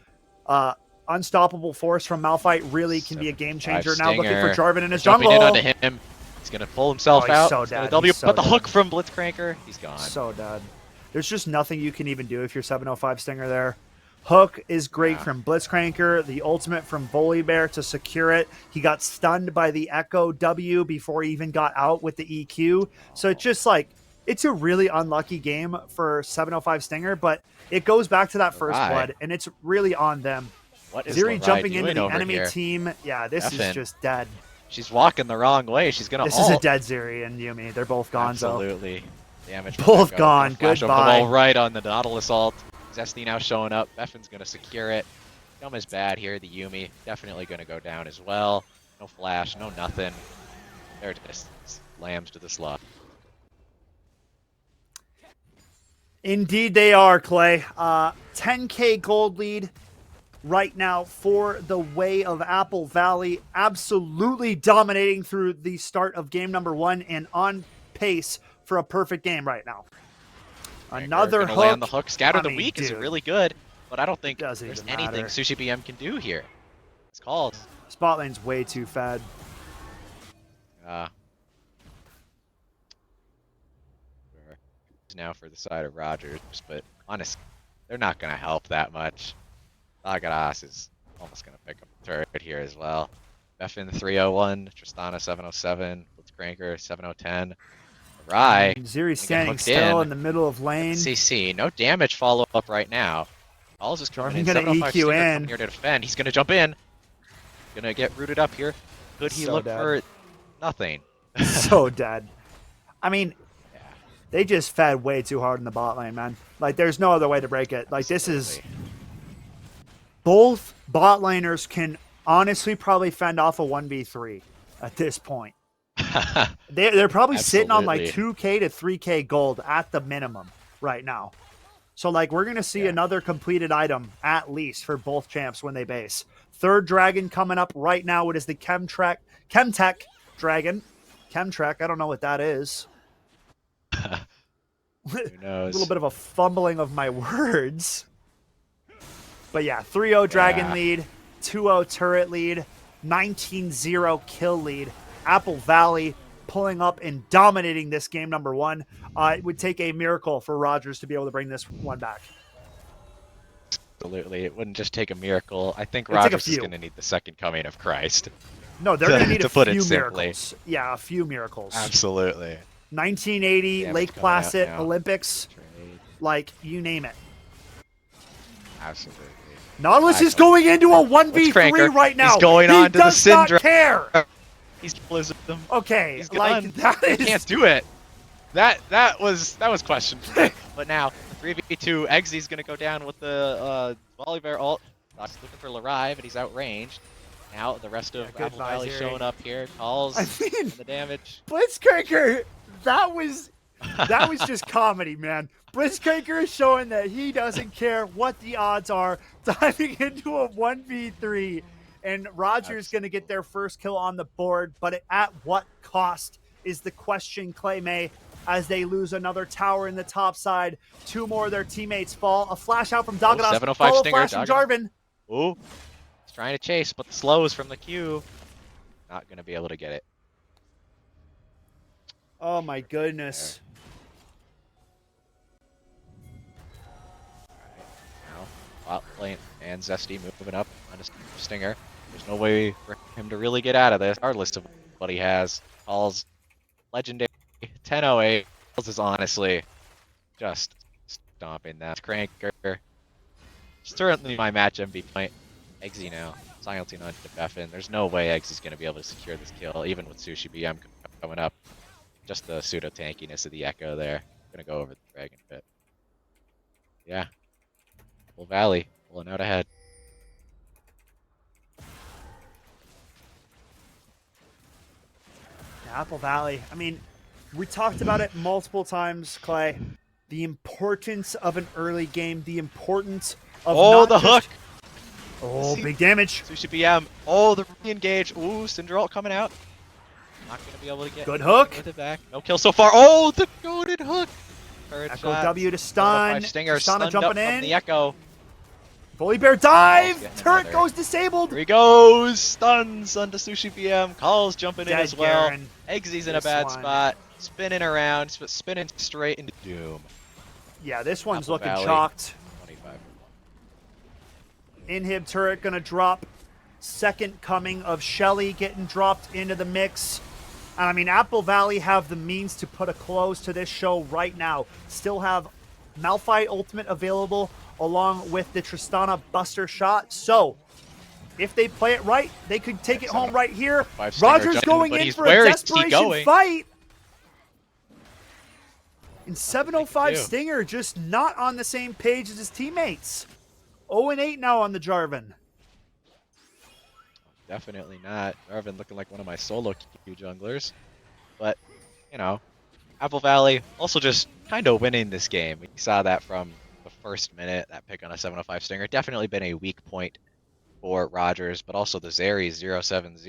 unstoppable force from Malphite really can be a game changer. Now looking for Jarvan in his jungle. In onto him. He's gonna pull himself out. So dead. But the hook from Blitzcranker, he's gone. So dead. There's just nothing you can even do if you're 705 Stinger there. Hook is great from Blitzcranker. The ultimate from Bully Bear to secure it. He got stunned by the Echo W before he even got out with the EQ. So it's just it's a really unlucky game for 705 Stinger, but it goes back to that first blood, and it's really on them. What is Ziri jumping into the enemy team. Yeah, this is just dead. She's walking the wrong way. She's gonna. This is a dead Ziri and Yuumi. They're both gone. Absolutely. Damage. Both gone. Flash Goodbye. over the wall right on the Nautilus ult. Zesty now showing up. Beffin's gonna secure it. Yum is bad here. The Yuumi definitely gonna go down as well. No flash. No nothing. They're just lambs to the slot. Indeed they are, Clay. 10K gold lead right now for the way of Apple Valley. Absolutely dominating through the start of game number 1 and on pace for a perfect game right now. Another gonna hook. land the hook. Scatter I the mean, weak is dude, really good, but I don't think doesn't there's even anything matter. Sushi BM can do here. It's called. Spot lane's way too fad. Now for the side of Rogers, but honestly, they're not gonna help that much. Lagadas is almost gonna pick up the turret here as well. Beffin 301, Tristana 707, Blitzcranker 7010. Rai Ziri's get standing hooked still in in. the middle of lane. CC, no damage follow up right now. All's just coming in. Jarvan gonna 705 EQ Stinger in. coming here to defend. He's gonna jump in. Gonna get rooted up here. Could he So look dead. for nothing? So dead. I mean, Yeah, they just fed way too hard in the bot lane, man. Like, there's no other way to break it. Like, this is... Both bot laners can honestly probably fend off a 1v3 at this point. They're probably sitting on like Absolutely. 2k to 3k gold at the minimum right now. So, like, we're going to see another completed item at least for both champs when they base. Third dragon coming up right now. It is the Chemtech dragon. Chemtrek, I don't know what that is. Who A knows? little bit of a fumbling of my words. But yeah, 3-0 dragon lead, 2-0 turret lead, 19-0 kill lead. Apple Valley pulling up and dominating this game number one. It would take a miracle for Rogers to be able to bring this one back. Absolutely. It wouldn't just take a miracle. I think It'd take a Rogers is few. going to need the second coming of Christ. No, they're going to need To a put it few simply. miracles. Yeah, a few miracles. Absolutely. 1980 Damage Lake coming out Placid now. Olympics, Trade. like, you name it. Absolutely. Nautilus is Excellent. going into a Blitzcranker. 1v3 right now. He's going he on to the does not Syndra. care. He's blizzarded them. Okay, He's like, done. that He is... can't do it. That was questionable. But now 3v2, Eggsy's gonna go down with the Volibear ult. He's looking for Larive, and he's outranged. Now the rest of good Apple Valley visor. showing up here. Calls I mean, the damage. Blitzcranker, that was just comedy, man. Blitzcranker is showing that he doesn't care what the odds are, diving into a 1v3, and Rogers going to get their first kill on the board, but at what cost is the question, Clay May, as they lose another tower in the top side. Two more of their teammates fall. A flash out from Dagadas. 705 follow Stinger, flash from Jarvan. Ooh. He's trying to chase, but the slows from the Q. Not gonna be able to get it. Oh my goodness. Now, Bot lane and Zesty moving up on a Stinger. There's no way for him to really get out of this, regardless of what he has. Calls legendary 1008. Calls is honestly just stomping that. Cranker. Certainly my match MVP point. Eggsy now. Silently on to Beffin. There's no way Eggsy's going to be able to secure this kill, even with Sushi BM coming up. Just the pseudo tankiness of the Echo there. Gonna go over the Dragon Pit. Yeah. Full Valley pulling out ahead. Apple Valley. I mean, we talked about it multiple times, Clay. The importance of an early game, the importance of not the just... hook! Oh, big damage. Sushi BM. Oh, the re-engage. Ooh, Syndra coming out. Not gonna be able to get Good hook. with it back. No kill so far. Oh, the goaded hook. Third Echo shot. W to stun. Stinger Tristana stunned up jumping from in. the Echo. Volibear dive. getting Turret another. goes disabled. Here he goes. Stuns onto Sushi BM. Calls jumping in Dead as well. Garen. Eggsy's in a This bad one. spot. Spinning around. Spinning straight into doom. Yeah, this one's Apple looking Valley. chalked. 25. Inhib turret gonna drop. Second coming of Shelly getting dropped into the mix. And I mean, Apple Valley have the means to put a close to this show right now. Still have Malphite ultimate available along with the Tristana Buster shot. So if they play it right, they could take it home right here. Stinger Rogers jumping, going but in he's- for a where is he desperation going? fight. And 705 do. Stinger just not on the same page as his teammates. 0-8 now on the Jarvan. Definitely not. Jarvan looking like one of my solo Q junglers. But, you know, Apple Valley also just kind of winning this game. We saw that from the first minute, that pick on a 705 Stinger. Definitely been a weak point for Rogers, but also the Zeri 070,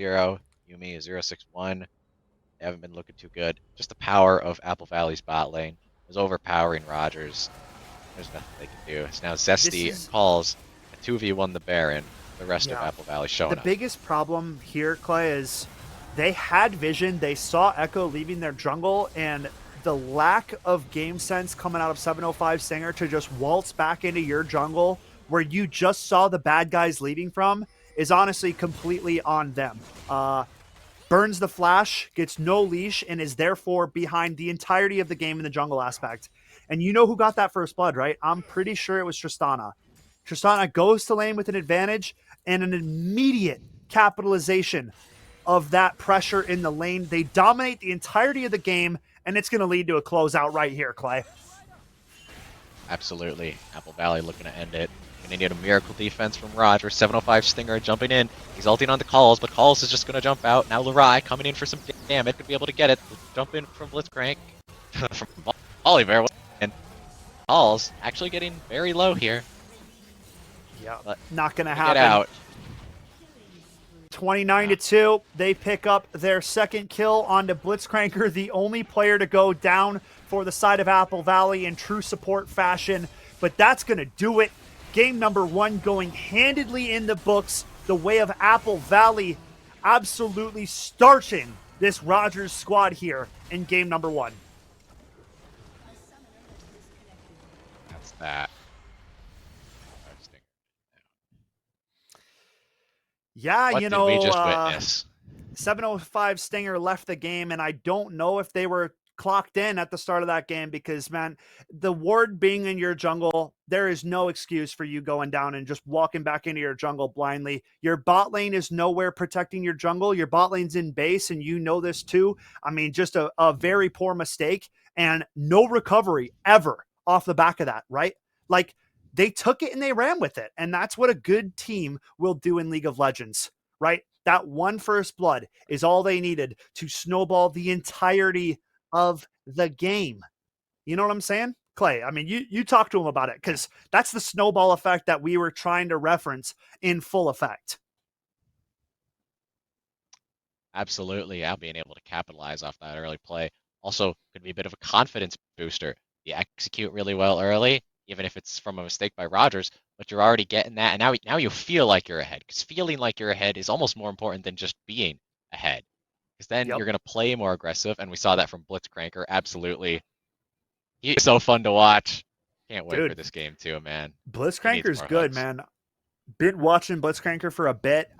Yumi is 061. They haven't been looking too good. Just the power of Apple Valley's bot lane. was overpowering Rogers. There's nothing they can do. It's now Zesty is- calls a 2v1 the Baron. The rest of Yeah. Apple Valley The showing up. biggest problem here, Clay, is they had vision. They saw Echo leaving their jungle, and the lack of game sense coming out of 705 Stinger to just waltz back into your jungle where you just saw the bad guys leaving from is honestly completely on them. Burns the flash, gets no leash, and is therefore behind the entirety of the game in the jungle aspect. And you know who got that first blood, right? I'm pretty sure it was Tristana. Tristana goes to lane with an advantage and an immediate capitalization of that pressure in the lane. They dominate the entirety of the game, and it's going to lead to a closeout right here, Clay. Absolutely. Apple Valley looking to end it. Gonna need a miracle defense from Roger. 705 Stinger jumping in. He's ulting on the Calls, but Calls is just gonna jump out. Now Lurai coming in for some damage. Could be able to get it. Jump in from Blitzcrank. From Oliver. And Calls actually getting very low here. Yeah, But not going to get happen. out. 29-2. They pick up their second kill onto Blitzcranker, the only player to go down for the side of Apple Valley in true support fashion. But that's going to do it. Game number 1 going handedly in the books, the way of Apple Valley absolutely starching this Rogers squad here in game number 1. That's that. Yeah, What you did we know, just witness? 705 Stinger left the game, and I don't know if they were clocked in at the start of that game because, man, the ward being in your jungle, there is no excuse for you going down and just walking back into your jungle blindly. Your bot lane is nowhere protecting your jungle. Your bot lane's in base, and you know this too. I mean, just a very poor mistake and no recovery ever off the back of that, right? Like, they took it and they ran with it. And that's what a good team will do in League of Legends, right? That one first blood is all they needed to snowball the entirety of the game. You know what I'm saying? Clay, I mean, you talk to him about it because that's the snowball effect that we were trying to reference in full effect. Absolutely. Out being able to capitalize off that early play. Also, could be a bit of a confidence booster. You execute really well early, even if it's from a mistake by Rogers, but you're already getting that, and now you feel like you're ahead. Because feeling like you're ahead is almost more important than just being ahead. Because then Yep. you're going to play more aggressive, and we saw that from Blitzcranker. Absolutely. He's so fun to watch. Can't wait for Dude, this game too, man. Blitzcranker's more good, hugs. man. Been watching Blitzcranker for a bit.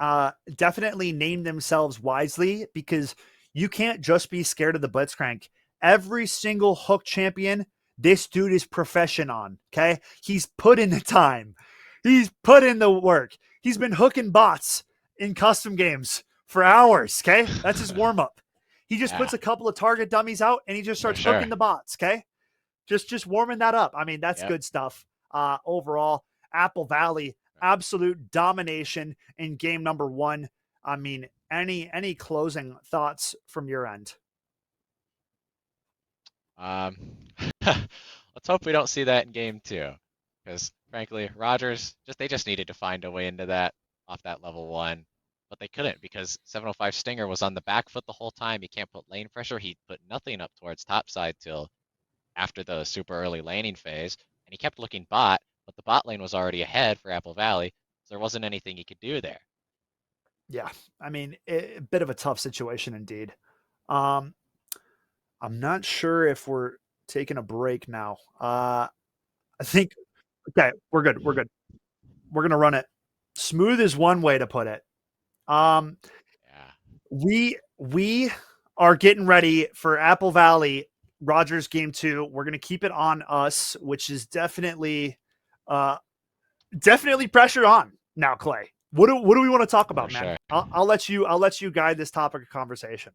Definitely named themselves wisely because you can't just be scared of the Blitzcrank. Every single hook champion, this dude is profession on. Okay, he's put in the time. He's put in the work. He's been hooking bots in custom games for hours. Okay, that's his warm up. He just Yeah. puts a couple of target dummies out and he just starts sure. hooking the bots. Okay, just warming that up. I mean, that's Yep. good stuff. Overall, Apple Valley absolute domination in game number 1. I mean, any closing thoughts from your end? Let's hope we don't see that in game 2, because frankly, Rogers they just needed to find a way into that off that level 1, but they couldn't because 705 Stinger was on the back foot the whole time. He can't put lane pressure. He put nothing up towards top side till after the super early laning phase, and he kept looking bot, but the bot lane was already ahead for Apple Valley, so there wasn't anything he could do there. Yeah, I mean, a bit of a tough situation indeed. I'm not sure if we're taking a break now. I think okay, we're good. We're good. We're gonna run it. Smooth is one way to put it. Yeah. We are getting ready for Apple Valley Rogers game 2. We're gonna keep it on us, which is definitely pressure on now, Clay. What do we want to talk about, man? Sure. I'll let you guide this topic of conversation.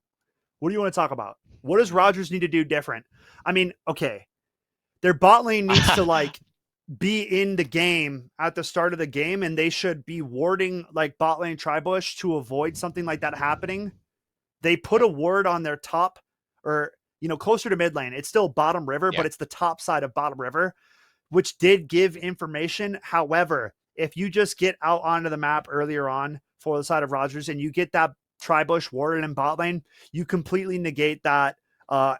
What do you want to talk about? What does Rogers need to do different? I mean, okay, their bot lane needs to like be in the game at the start of the game, and they should be warding like bot lane tribush to avoid something like that happening. They put a ward on their top, or closer to mid lane. It's still bottom river, but it's the top side of bottom river, which did give information. However, if you just get out onto the map earlier on for the side of Rogers and you get that tribush warded in bot lane, you completely negate that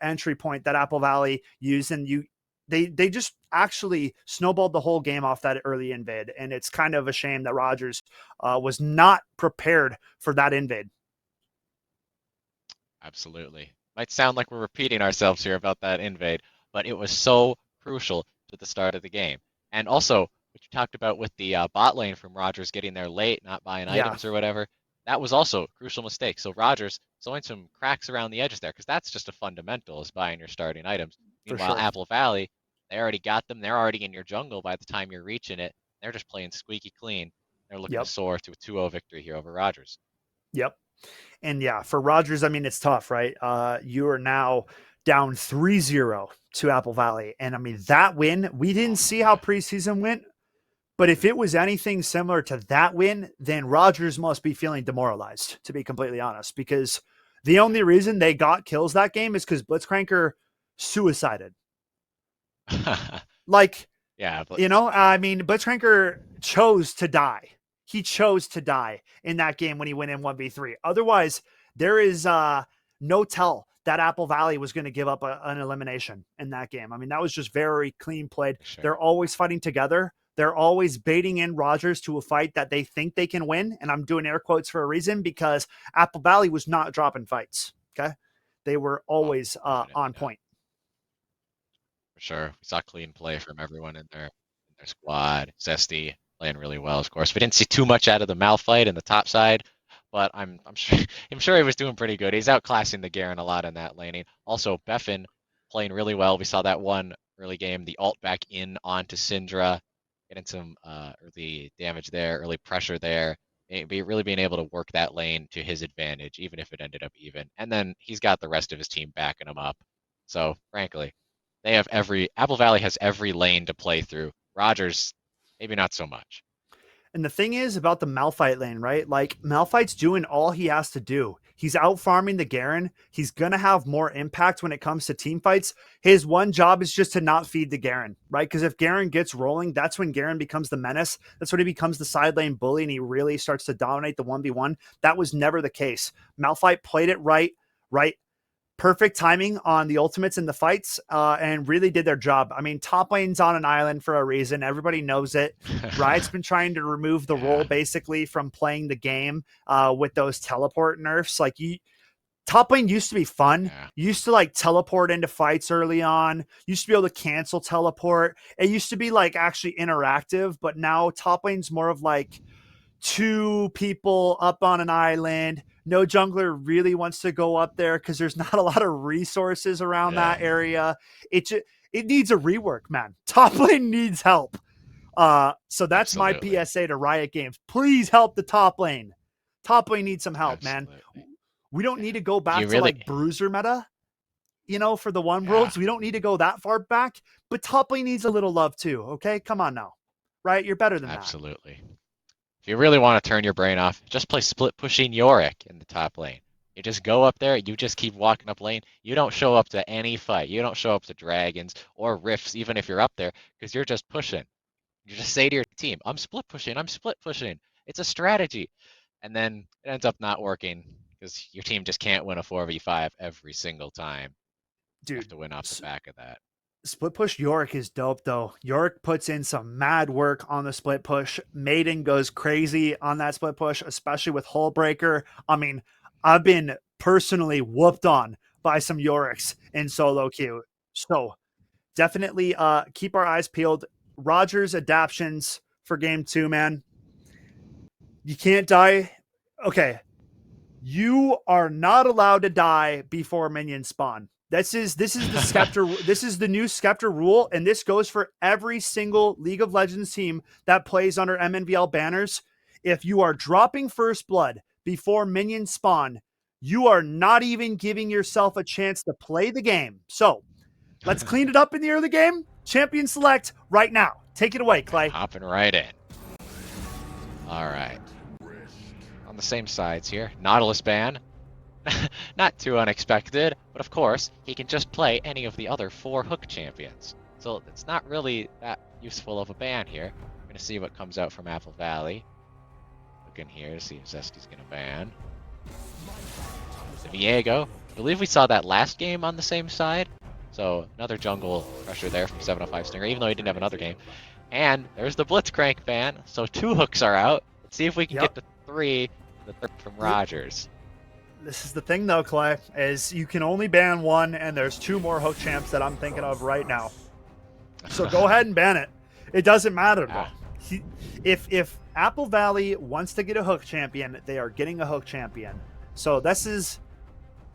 entry point that Apple Valley used, and they just actually snowballed the whole game off that early invade, and it's kind of a shame that Rogers was not prepared for that invade. Absolutely. Might sound like we're repeating ourselves here about that invade, but it was so crucial to the start of the game. And also, what you talked about with the bot lane from Rogers getting there late, not buying Yeah, items or whatever, that was also a crucial mistake. So Rogers showing some cracks around the edges there, because that's just a fundamental is buying your starting items. for Meanwhile, sure. Apple Valley, they already got them. They're already in your jungle by the time you're reaching it. They're just playing squeaky clean. They're looking to Yep. soar to a 2-0 victory here over Rogers. Yep. And yeah, for Rogers, I mean, it's tough, right? You are now down 3-0 to Apple Valley. And I mean, that win, we didn't see how Yeah. preseason went, but if it was anything similar to that win, then Rogers must be feeling demoralized, to be completely honest, because the only reason they got kills that game is because Blitzcranker suicided. Like, Yeah, but I mean, Blitzcranker chose to die. He chose to die in that game when he went in 1v3. Otherwise, there is no tell that Apple Valley was going to give up an elimination in that game. I mean, that was just very clean played. sure. They're always fighting together. They're always baiting in Rogers to a fight that they think they can win. And I'm doing air quotes for a reason because Apple Valley was not dropping fights. Okay. They were Oh, always definitely on not. point. For sure. We saw clean play from everyone in their squad. Zesty playing really well, of course. We didn't see too much out of the Malphite in the top side, but I'm sure I'm sure he was doing pretty good. He's outclassing the Garen a lot in that laning. Also, Beffin playing really well. We saw that one early game, the ult back in onto Syndra, getting some early damage there, early pressure there. Really being able to work that lane to his advantage, even if it ended up even. And then he's got the rest of his team backing him up. So, frankly, they have Apple Valley has every lane to play through. Rogers, maybe not so much. And the thing is about the Malphite lane, right? Like Malphite's doing all he has to do. He's out farming the Garen. He's gonna have more impact when it comes to team fights. His one job is just to not feed the Garen, right? Because if Garen gets rolling, that's when Garen becomes the menace. That's when he becomes the side lane bully and he really starts to dominate the 1v1. That was never the case. Malphite played it right, perfect timing on the ultimates in the fights and really did their job. I mean, top lane's on an island for a reason. Everybody knows it. Riot's been trying to remove the role Yeah, basically from playing the game with those teleport nerfs. Like top lane used to be fun. yeah. You used to like teleport into fights early on. You used to be able to cancel teleport. It used to be like actually interactive, but now top lane's more of like two people up on an island. No jungler really wants to go up there because there's not a lot of resources around Yeah, that area. It needs a rework, man. Top lane needs help. So that's my absolutely. PSA to Riot Games. Please help the top lane. Top lane needs some help, man. Absolutely. We don't Yeah. need to go You back to really, like bruiser meta, for the one yeah, worlds. We don't need to go that far back, but top lane needs a little love too. Okay. Come on now. Right? You're better than that. absolutely. If you really want to turn your brain off, just play split pushing Yorick in the top lane. You just go up there, you just keep walking up lane. You don't show up to any fight. You don't show up to dragons or rifts, even if you're up there, because you're just pushing. You just say to your team, I'm split pushing, I'm split pushing. It's a strategy. And then it ends up not working because your team just can't win a 4v5 every single time. You have Dude. to win off the back of that. Split push Yorick is dope though. Yorick puts in some mad work on the split push. Maiden goes crazy on that split push, especially with Hullbreaker. I mean, I've been personally whooped on by some Yoricks in solo queue. So definitely keep our eyes peeled. Rogers adaptions for game 2, man. You can't die. Okay. You are not allowed to die before minions spawn. This is the Scepter. This is the new Scepter rule, and this goes for every single League of Legends team that plays under Mnvl banners. If you are dropping first blood before minions spawn, you are not even giving yourself a chance to play the game. So let's clean it up in the early game. Champion select right now. Take it away, Clay. Hopping right in. All right. On the same sides here, Nautilus ban. Not too unexpected, but of course, he can just play any of the other 4 hook champions. So it's not really that useful of a ban here. We're going to see what comes out from Apple Valley. Looking here to see if Zesty's going to ban. Viego. I believe we saw that last game on the same side. So another jungle pressure there from 705 Stinger, even though he didn't have another game. And there's the Blitzcrank ban. So 2 hooks are out. Let's see if we can get to 3. The third from Rogers. This is the thing, though, Clay, is you can only ban 1, and there's 2 more hook champs that I'm thinking of right now. So go ahead and ban it. It doesn't matter, though. If Apple Valley wants to get a hook champion, they are getting a hook champion. So this is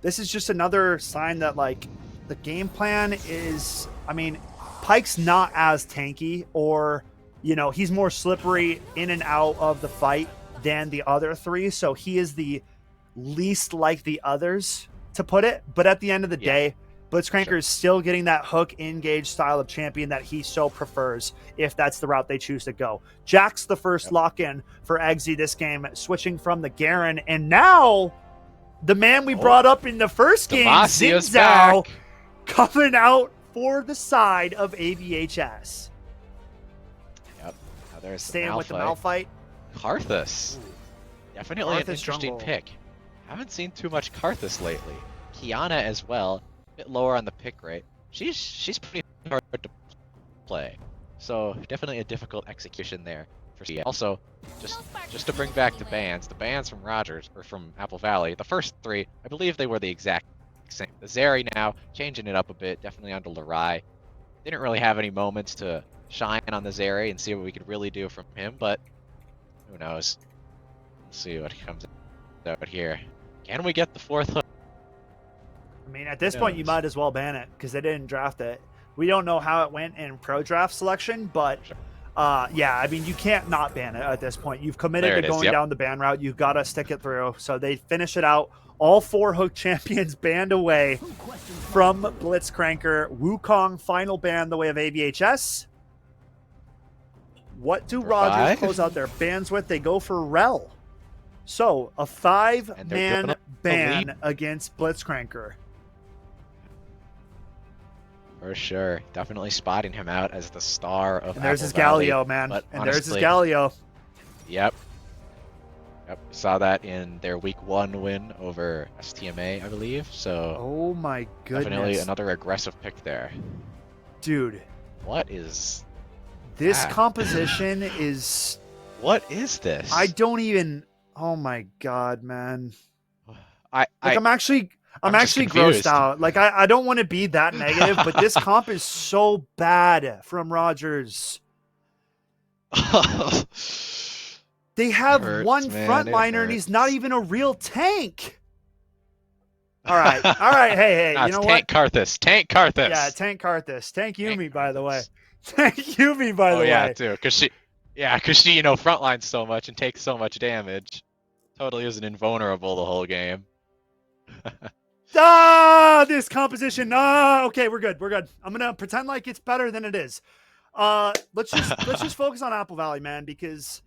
just another sign that, like, the game plan is, I mean, Pike's not as tanky, or, you know, he's more slippery in and out of the fight than the other 3. So he is the least like the others, to put it. But at the end of the day, Blitzcranker is still getting that hook engage style of champion that he so prefers, if that's the route they choose to go. Jack's the first lock-in for Eggsy this game, switching from the Garen, and now the man we brought up in the first game, Zinzao, coming out for the side of AVHS. Yep. Now there's staying with the Malphite. Karthus. Definitely Karthus an interesting jungle. pick. Haven't seen too much Karthus lately. Kiana as well, a bit lower on the pick rate. She's pretty hard to play. So definitely a difficult execution there for she. Also, just to bring back the bans from Rogers, or from Apple Valley, the first 3, I believe they were the exact same. The Zeri now changing it up a bit, definitely onto Larai. Didn't really have any moments to shine on the Zeri and see what we could really do from him, but who knows? Let's see what comes out here. Can we get the 4th hook? I mean, at this point, you might as well ban it, because they didn't draft it. We don't know how it went in pro draft selection, but yeah, I mean, you can't not ban it at this point. You've committed to going down the ban route. You've got to stick it through. So they finish it out. All 4 hook champions banned away from Blitzcranker. Wukong final ban the way of AVHS. What do Rogers close out their bans with? They go for Rel. So a 5-man ban against Blitzcranker. For sure. Definitely spotting him out as the star of And there's Apple his Valley, Galio, man. but And honestly, there's his Galio. Yep. Saw that in their week 1 win over STMA, I believe. So oh my goodness. Definitely another aggressive pick there. Dude. What is this that? Composition is... What is this? I don't even... Oh my god, man. I'm actually grossed out. Like, I don't want to be that negative, but this comp is so bad from Rogers. They have one frontliner, and he's not even a real tank. All right. Hey, you know what? Tank Karthus. Yeah, Tank Karthus. Tank Yumi, by the way. Tank Yumi, by the way. Oh yeah, too, because she, you know, frontlines so much and takes so much damage. Totally isn't invulnerable the whole game. This composition. Okay, we're good. I'm gonna pretend like it's better than it is. Let's just focus on Apple Valley, man, because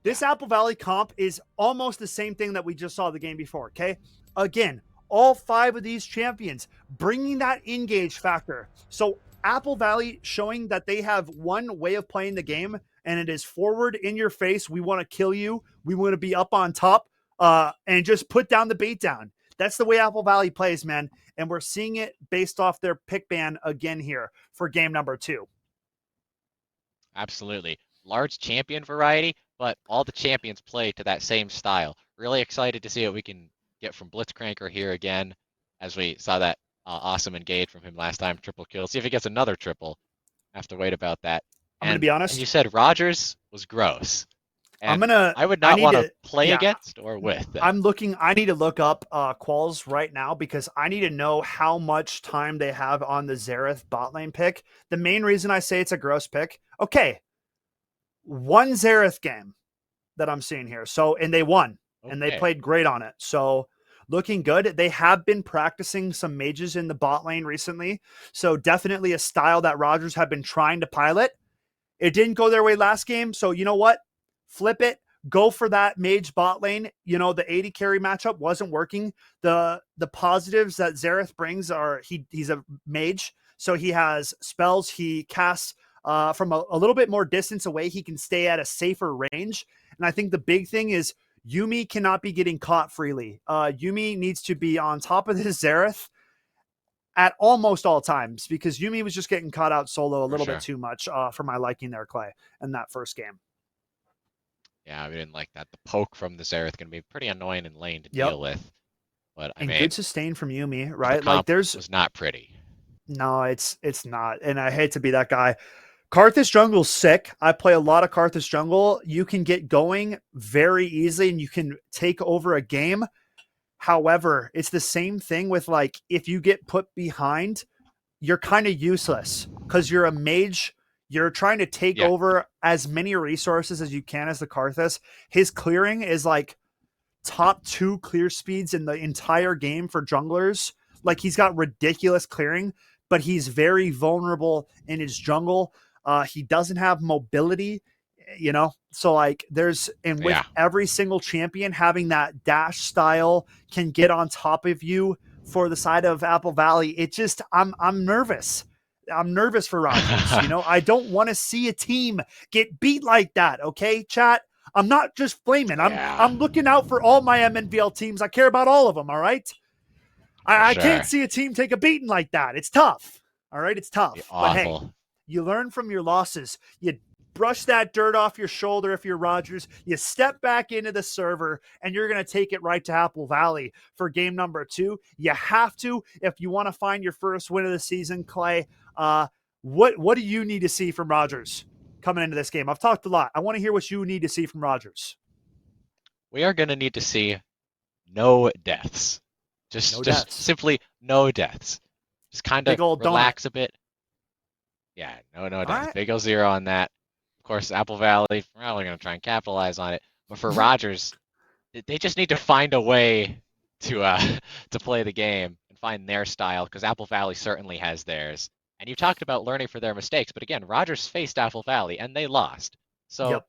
this Apple Valley comp is almost the same thing that we just saw the game before. Okay, again, all 5 of these champions bringing that engage factor. So Apple Valley showing that they have one way of playing the game, and it is forward in your face. We want to kill you. We want to be up on top, and just put down the bait down. That's the way Apple Valley plays, man. And we're seeing it based off their pick ban again here for game number 2. Absolutely. Large champion variety, but all the champions play to that same style. Really excited to see what we can get from Blitzcranker here again, as we saw that awesome engage from him last time, triple kill. See if he gets another triple. Have to wait about that. I'm going to be honest. And you said Rogers was gross. And I would I not want to play against or with them. I need to look up quals right now, because I need to know how much time they have on the Xerath bot lane pick. The main reason I say it's a gross pick, okay, 1 Xerath game that I'm seeing here. So, and they won, and they played great on it. So looking good. They have been practicing some mages in the bot lane recently. So definitely a style that Rogers have been trying to pilot. It didn't go their way last game. So you know what? Flip it. Go for that mage bot lane. You know, the 80 carry matchup wasn't working. The positives that Xerath brings are he's a mage. So he has spells. He casts from a little bit more distance away. He can stay at a safer range. And I think the big thing is Yumi cannot be getting caught freely. Yumi needs to be on top of this Xerath at almost all times because Yuumi was just getting caught out solo a little sure. bit too much for my liking there, Clay, in that first game. Yeah, we didn't like that. The poke from the Xerath can be pretty annoying in lane to Yep. deal with. But I And mean, good sustain from Yuumi, the right? Like comp there's was not pretty. no, it's not. And I hate to be that guy. Karthus jungle's sick. I play a lot of Karthus jungle. You can get going very easily and you can take over a game. However, it's the same thing with like if you get put behind, you're kind of useless because you're a mage. You're trying to take Yeah. over as many resources as you can as the Karthus. His clearing is like top 2 clear speeds in the entire game for junglers. Like he's got ridiculous clearing, but he's very vulnerable in his jungle. He doesn't have mobility, you know? So like there's, and with Yeah. every single champion having that dash style can get on top of you for the side of Apple Valley. It just, I'm nervous. I'm nervous for Rogers. You know, I don't want to see a team get beat like that. Okay, chat. I'm not just flaming. I'm looking out for all my Mnvl teams. I care about all of them. All right. I can't see a team take a beating like that. It's tough. All right, it's tough. But hey, you learn from your losses. You brush that dirt off your shoulder if you're Rogers. You step back into the server, and you're going to take it right to Apple Valley for game number 2. You have to if you want to find your first win of the season, Clay. What do you need to see from Rogers coming into this game? I've talked a lot. I want to hear what you need to see from Rogers. We are going to need to see no deaths. Just simply no deaths. Just kind of relax a bit. Yeah, no deaths. Right. Big O 0 on that. Of course, Apple Valley, probably going to try and capitalize on it. But for Rogers, they just need to find a way to play the game and find their style, because Apple Valley certainly has theirs. And you talked about learning from their mistakes, but again, Rogers faced Apple Valley and they lost. So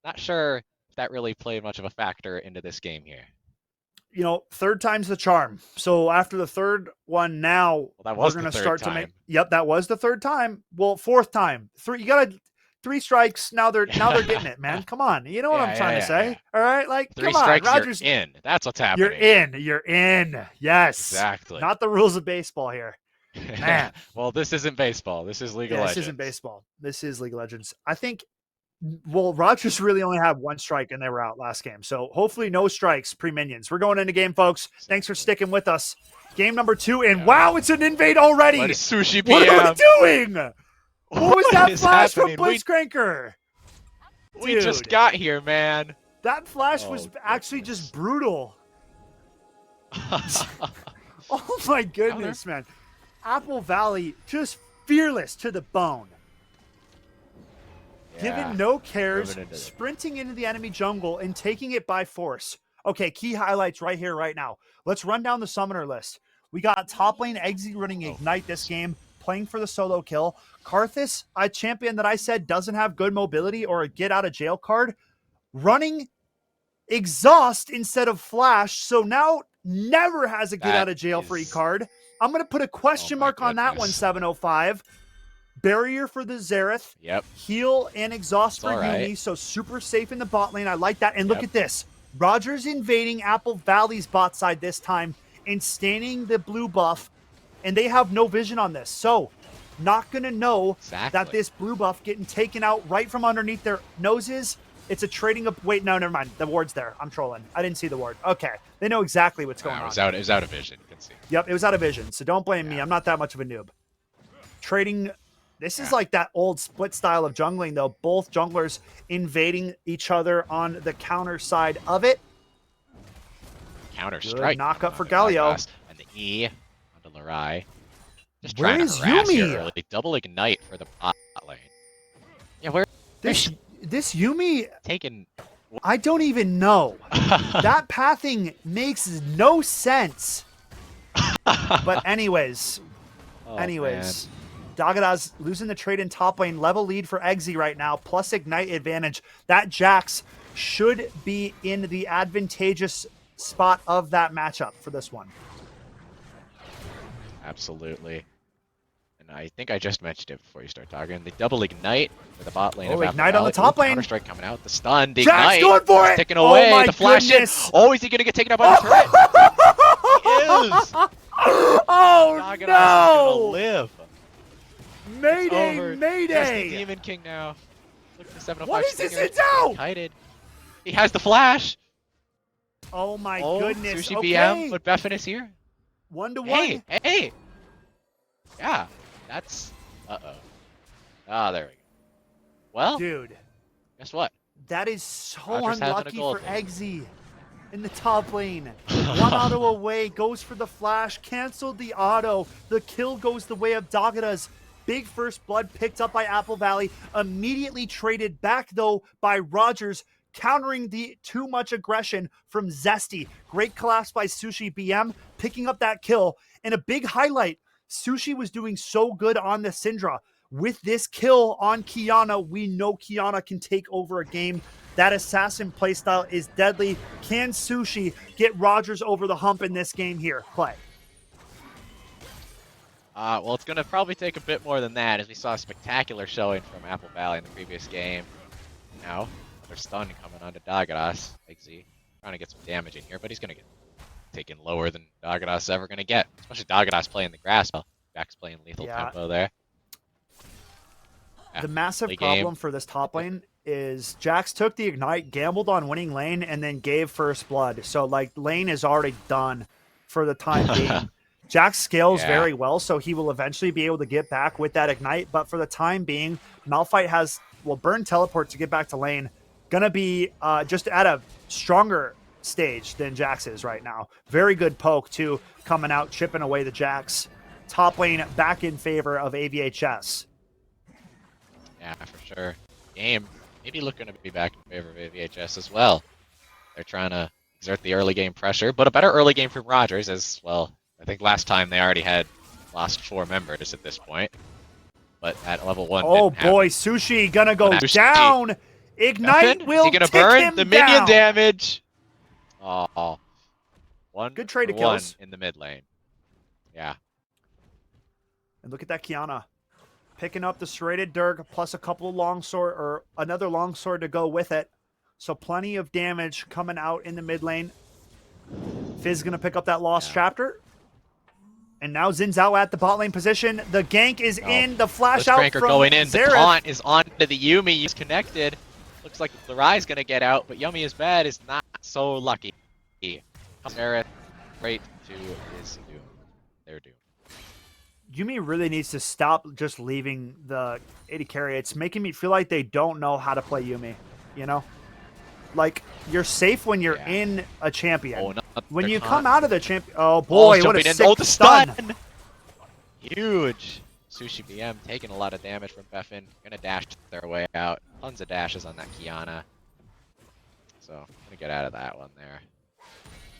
not sure if that really played much of a factor into this game here. You know, third time's the charm. So after the third one, now we're going to start to make. Yep, that was the third time. Well, fourth time. You got 3 strikes. Now they're getting it, man. Come on, you know what I'm trying to say. All right, like 3 come on, strikes, Rogers. You're in. That's what's happening. You're in. Yes, exactly. Not the rules of baseball here, man. Well, this isn't baseball. This is League of Legends. This isn't baseball. This is League of Legends. I think. Well, Rogers really only had 1 strike and they were out last game. So hopefully no strikes pre-minions. We're going into game, folks. Thanks for sticking with us. Game number 2, and wow, it's an invade already. What is Sushi PM? What are we doing? What was that flash from Blitzcranker? We just got here, man. That flash was actually just brutal. Oh my goodness, man. Apple Valley just fearless to the bone. Given no cares, sprinting into the enemy jungle and taking it by force. Okay, key highlights right here, right now. Let's run down the summoner list. We got top lane Eggsy running Ignite this game, playing for the solo kill. Karthus, a champion that I said doesn't have good mobility or a get out of jail card, running Exhaust instead of Flash, so now never has a get out of jail free card. I'm going to put a question mark on that one, 705. Barrier for the Xerath. Yep. Heal and exhaust for Yuumi, so super safe in the bot lane. I like that. And look at this. Rogers invading Apple Valley's bot side this time and standing the blue buff, and they have no vision on this. So not going to know that this blue buff getting taken out right from underneath their noses. It's a trading of... Wait, no, never mind. The ward's there. I'm trolling. I didn't see the ward. Okay. They know exactly what's going on. It was out of vision. You can see. Yep, it was out of vision. So don't blame me. I'm not that much of a noob. Trading... This is like that old split style of jungling, though. Both junglers invading each other on the counter side of it. Counter strike. Knock up for Galio. And the E onto Larai. Just where trying is to harass Yuumi? Here early. Double ignite for the bot lane. Yeah, where this Yuumi taken? I don't even know. That pathing makes no sense. But anyways, Dagada's losing the trade in top lane. Level lead for Eggsy right now, plus Ignite advantage. That Jax should be in the advantageous spot of that matchup for this one. Absolutely. And I think I just mentioned it before you start talking. The double Ignite for the bot lane. Ignite on the top lane. Counter-strike coming out. The stun. The Jax Ignite. going for it. Taken away. Oh my the flash goodness. in. Oh, is he going to get taken out by the turret? He is. Oh Dagadas is gonna no! live. Mayday, Over. Just the mayday! Demon King now. Look at the 705 What is this Stinger. Zinzao? Kited. He has the flash. Oh my Oh, goodness. Sushi Okay. BM, but Beffin is here. 1-1. Hey. Yeah, that's... Uh-oh. Ah, there we go. Well, Dude, guess what? that is so Rogers having a unlucky gold for lead. Eggsy in the top lane. One auto away, goes for the flash, canceled the auto. The kill goes the way of Dagadas. Big first blood picked up by Apple Valley, immediately traded back though by Rogers, countering the too much aggression from Zesty. Great collapse by Sushi BM, picking up that kill. And a big highlight, Sushi was doing so good on the Syndra. With this kill on Kiana, we know Kiana can take over a game. That assassin playstyle is deadly. Can Sushi get Rogers over the hump in this game here? Clay. Well, it's going to probably take a bit more than that, as we saw a spectacular showing from Apple Valley in the previous game. Now, another stun coming onto Dagadas. Eggsy trying to get some damage in here, but he's going to get taken lower than Dagadas is ever going to get. Especially Dagadas playing the grass. Jack's playing lethal tempo there. The massive Early problem game. for this top lane is Jax took the Ignite, gambled on winning lane, and then gave first blood. So, like, lane is already done for the time being. Jax scales very well, so he will eventually be able to get back with that Ignite. But for the time being, Malphite has, burn teleport to get back to lane. Gonna be just at a stronger stage than Jax is right now. Very good poke, too, coming out, chipping away the Jax. Top lane back in favor of AVHS. Yeah, for sure. Game maybe looking to be back in favor of AVHS as well. They're trying to exert the early game pressure, but a better early game from Rogers as well. I think last time they already had lost 4 members at this point. But at level 1, oh boy, Sushi gonna go down. Ignite Beffin, will is he gonna tick burn him the minion down. damage? Oh, one good trade for of kills in the mid lane. Yeah. And look at that Kiana. Picking up the serrated Dirk plus a couple of longsword or another longsword to go with it. So plenty of damage coming out in the mid lane. Fizz gonna pick up that lost chapter. And now Zinzao at the bot lane position. The gank is in. The flash out from going in. Xerath. The taunt is on to the Yuumi. He's connected. Looks like Larai's gonna get out, but Yummy is bad is not so lucky. Xerath straight to his doom. Their doom. Yuumi really needs to stop just leaving the AD carry. It's making me feel like they don't know how to play Yuumi, you know? Like, you're safe when you're in a champion. Oh, when you come out of the champion... Oh, boy, what a sick the stun. Huge. Sushi BM taking a lot of damage from Beffin. Gonna dash their way out. Tons of dashes on that Kiana. So, gonna get out of that one there.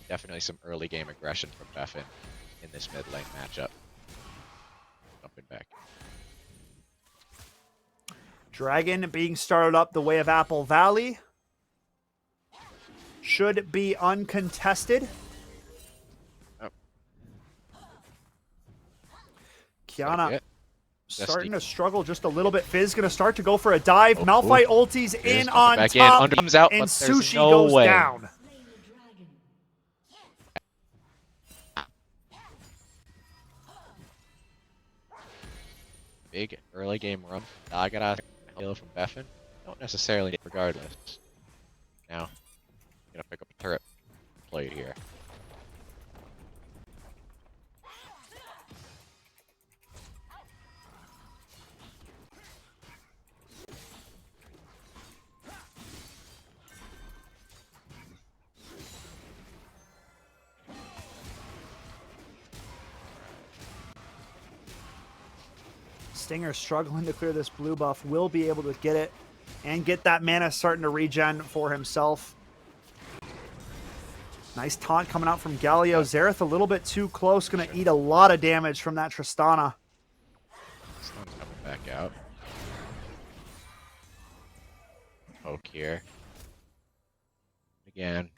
Definitely some early game aggression from Beffin in this mid lane matchup. Jumping back. Dragon being started up the way of Apple Valley. Should be uncontested. Oh. Kiana starting to struggle just a little bit. Fizz going to start to go for a dive. Malphite ulti's in on top. Comes out, and Sushi no goes way. down. Big early game run. Dagadas from Beffin. Don't necessarily need regardless. Now, gonna pick up a turret plate here. Stinger struggling to clear this blue buff. Will be able to get it and get that mana starting to regen for himself. Nice taunt coming out from Galio. Xerath a little bit too close. Going to eat a lot of damage from that Tristana. Stun's coming back out. Poke here. Again,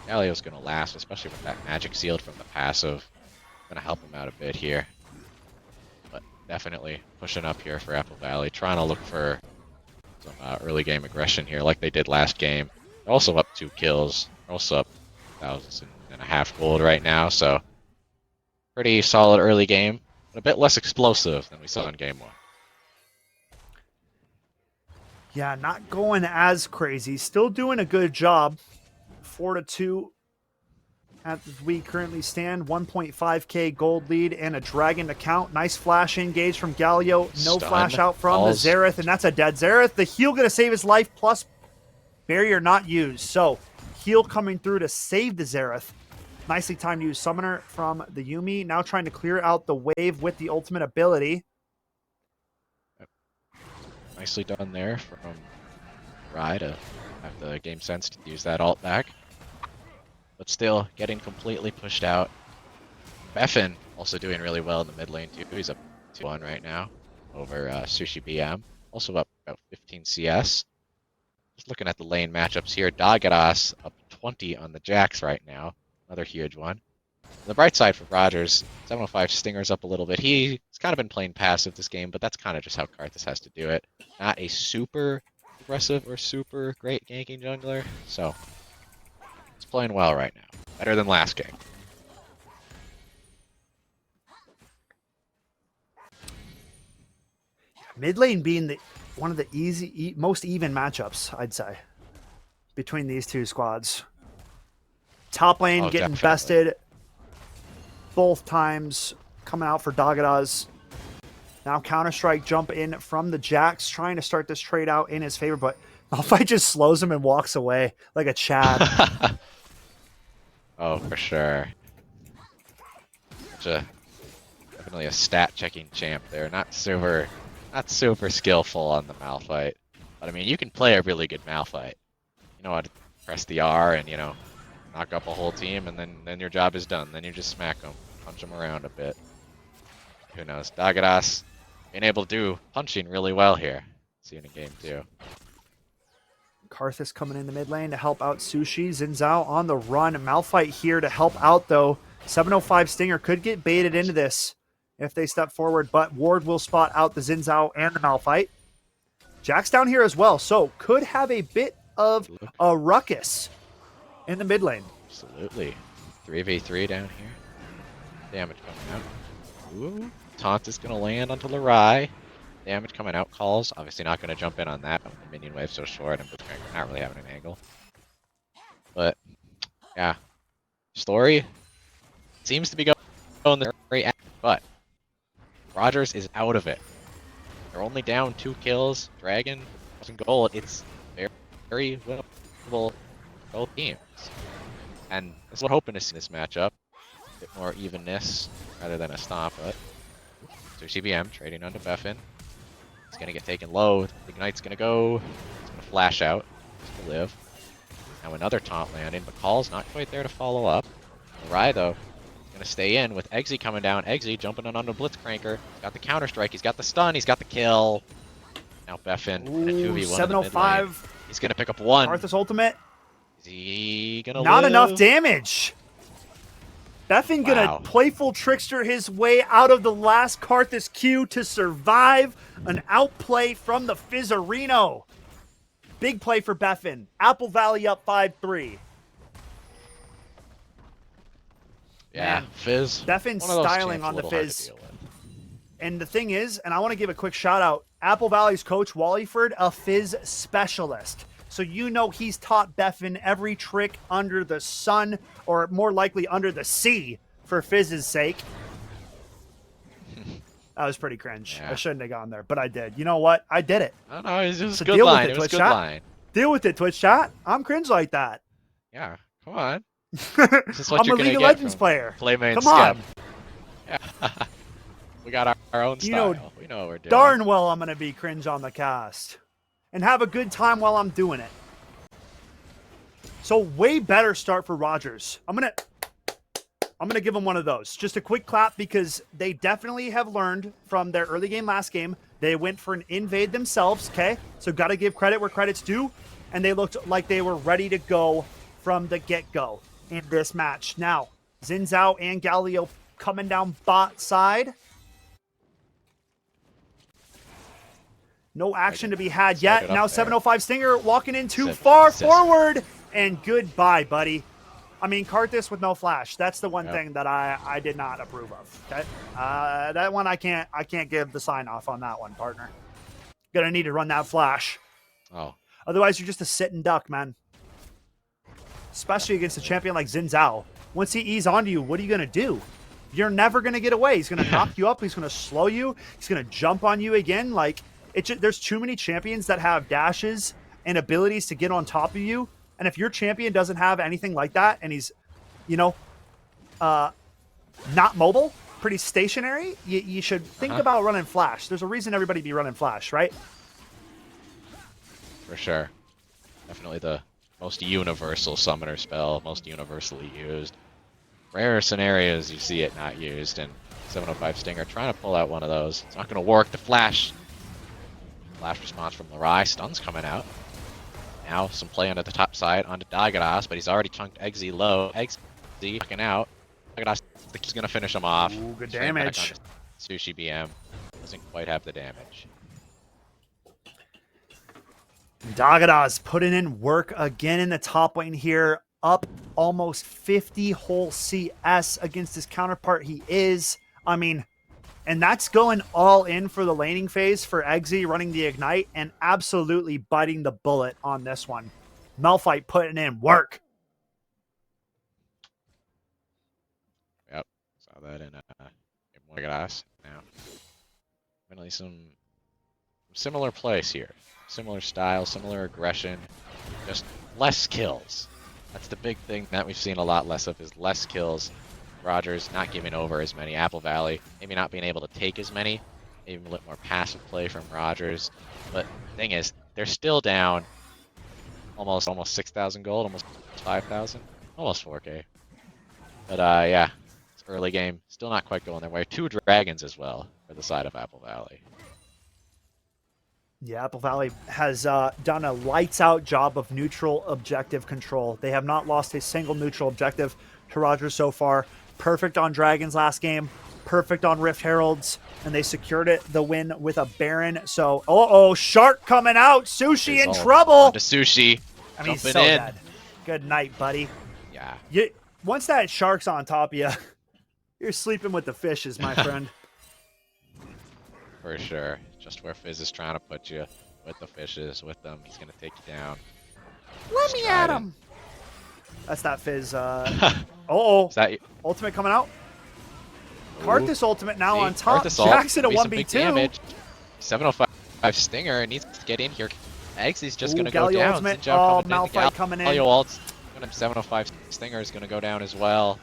Galio's going to last, especially with that magic sealed from the passive. Going to help him out a bit here. But definitely pushing up here for Apple Valley. Trying to look for some early game aggression here like they did last game. They're also up 2 kills. They're also up 1,500 gold right now, so pretty solid early game, but a bit less explosive than we saw in game 1. Yeah, not going as crazy. Still doing a good job. 4-2 as we currently stand. 1.5k gold lead and a dragon to count. Nice flash engage from Galio. No Stun flash out from calls. the Xerath, and that's a dead Xerath. The heal going to save his life, plus barrier not used. So heal coming through to save the Xerath. Nicely timed use summoner from the Yuumi. Now trying to clear out the wave with the ultimate ability. Nicely done there from Rye to have the game sense to use that ult back. But still getting completely pushed out. Beffin also doing really well in the mid lane too. He's up 2-1 right now over Sushi BM. Also up about 15 CS. Just looking at the lane matchups here. Dagaras up 20 on the Jax right now. Another huge one. On the bright side for Rogers, 705 Stinger's up a little bit. He's kind of been playing passive this game, but that's kind of just how Karthus has to do it. Not a super aggressive or super great ganking jungler, so he's playing well right now. Better than last game. Mid lane being one of the most even matchups, I'd say, between these two squads. Top lane getting definitely bested both times, coming out for Dagadas. Now Counter-Strike jump in from the Jax, trying to start this trade out in his favor, but Malphite just slows him and walks away like a Chad. Oh, for sure. Definitely a stat checking champ there. Not super skillful on the Malphite. But I mean, you can play a really good Malphite. You know how to press the R and, knock up a whole team, and then your job is done. Then you just smack them, punch them around a bit. Who knows? Dagadas being able to do punching really well here. See in game 2. Karthus coming in the mid lane to help out Sushi. Xin Zhao on the run. Malphite here to help out, though. 705 Stinger could get baited into this if they step forward, but Ward will spot out the Xin Zhao and the Malphite. Jack's down here as well, so could have a bit of a ruckus in the mid lane. Absolutely. 3v3 down here. Damage coming out. Ooh. Taunt is going to land onto Larai. Damage coming out calls. Obviously not going to jump in on that. The minion wave so short and Blitzcrank not really having an angle. But, yeah. Story seems to be going the very end, but Rogers is out of it. They're only down 2 kills. Dragon, and gold. It's very, very winnable both teams. And that's what I'm hoping to see in this matchup. A bit more evenness rather than a stomp, but Sushi BM trading onto Beffin. He's gonna get taken low. The Ignite's gonna go. He's gonna flash out just to live. Now another taunt landing, but Call's not quite there to follow up. Rai though, gonna stay in with Eggsy coming down. Eggsy jumping in onto Blitzcranker. He's got the counter strike. He's got the stun. He's got the kill. Now Beffin in a 2v1. 705. He's gonna pick up 1. Karthus ultimate. Is he gonna Not live? enough damage. Beffin gonna playful trickster his way out of the last Karthus Q to survive an outplay from the Fizzerino. Big play for Beffin. Apple Valley up 5-3. Yeah, Man, Fizz. Beffin's one of those styling champs on a the little hard to Fizz. deal with. And the thing is, and I want to give a quick shout out, Apple Valley's coach, Wallyford, a Fizz specialist. So you know he's taught Beffin every trick under the sun, or more likely under the sea, for Fizz's sake. That was pretty cringe. Yeah. I shouldn't have gone there, but I did. You know what? I did it. I don't know, it was So a good deal with line. it, It was a Twitch good chat. line. Deal with it, Twitch chat. I'm cringe like that. Yeah, come on. This is what I'm you're a gonna League of get Legends from player. Playmate Come Skep. on. Yeah. We got our own You know style. We know what we're doing. Darn well I'm going to be cringe on the cast. And have a good time while I'm doing it. So way better start for Rogers. I'm gonna give them one of those. Just a quick clap because they definitely have learned from their early game last game. They went for an invade themselves, okay? So got to give credit where credit's due. And they looked like they were ready to go from the get-go in this match. Now, Xin Zhao and Galio coming down bot side. No action to be had yet. Now 705 Stinger walking in too far forward. And goodbye, buddy. I mean, Karthus with no flash. That's the one Yep. thing that I did not approve of. That one I can't give the sign off on that one, partner. Gonna need to run that flash. Oh, Otherwise, you're just a sitting duck, man. Especially against a champion like Xin Zhao. Once he ease onto you, what are you gonna do? You're never gonna get away. He's gonna knock you up. He's gonna slow you. He's gonna jump on you again. Like there's too many champions that have dashes and abilities to get on top of you. And if your champion doesn't have anything like that, and he's, not mobile, pretty stationary, you should think about running flash. There's a reason everybody be running flash, right? for sure. Definitely the most universal summoner spell, most universally used. Rare scenarios you see it not used, and 705 Stinger trying to pull out one of those. It's not going to work. The flash. Flash response from Larai. Stun's coming out. Now some play onto the top side onto Dagadas, but he's already chunked Eggsy low. Eggsy fucking out. Dagadas think he's going to finish him off. Ooh, good Straight back damage. onto Sushi BM. Doesn't quite have the damage. Dagadas putting in work again in the top lane here. Up almost 50 whole CS against his counterpart. He is. I mean, and that's going all in for the laning phase for Eggsy running the Ignite and absolutely biting the bullet on this one. Malphite putting in work. Yep. Saw that in Dagadas now. Definitely some similar plays here. Similar style, similar aggression, just less kills. That's the big thing that we've seen a lot less of, is less kills. Rogers not giving over as many. Apple Valley maybe not being able to take as many. Maybe a little more passive play from Rogers. But the thing is, they're still down almost 6,000 gold, almost 5,000, almost 4K. But yeah, it's early game. Still not quite going their way. 2 dragons as well for the side of Apple Valley. Yeah, Apple Valley has done a lights-out job of neutral objective control. They have not lost a single neutral objective to Rogers so far. Perfect on Dragons last game, perfect on Rift Heralds, and they secured the win with a Baron. So, Shark coming out. Sushi in trouble. Onto Sushi. I mean, he's jumping so in. dead. Good night, buddy. Yeah. Once that Shark's on top of you, you're sleeping with the fishes, my friend. For sure. Just where Fizz is trying to put you, with the fishes, with them. He's going to take you down. Let me at him. That's that Fizz. Is that Ultimate coming out. Karthus ultimate now on top. Karthus ult, Jackson at be some big 1v2. damage. 705 Stinger needs to get in here. Eggsy's just going to go Galio down. ultimate. Zinjao Malphite coming in. Galio ult's 705 Stinger is going to go down as well.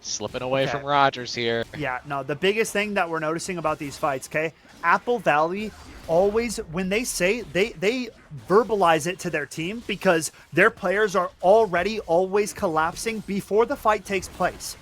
Slipping away from Rogers here. Yeah, no, the biggest thing that we're noticing about these fights, okay? Apple Valley always, when they say, they verbalize it to their team because their players are already always collapsing before the fight takes place.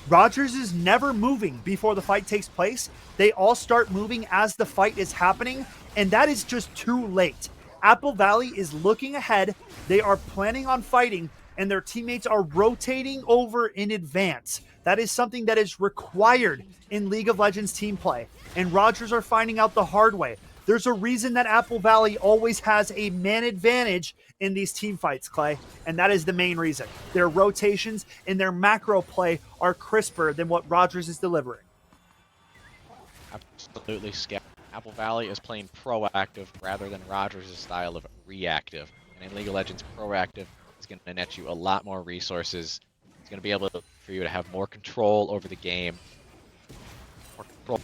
Rogers is never moving before the fight takes place. They all start moving as the fight is happening, and that is just too late. Apple Valley is looking ahead. They are planning on fighting, and their teammates are rotating over in advance. That is something that is required in League of Legends team play, and Rogers are finding out the hard way. There's a reason that Apple Valley always has a man advantage in these team fights, Clay, and that is the main reason. Their rotations and their macro play are crisper than what Rogers is delivering. Absolutely, Skep. Apple Valley is playing proactive rather than Rogers' style of reactive. And in League of Legends, proactive is going to net you a lot more resources. It's going to be able for you to have more control over the game, more control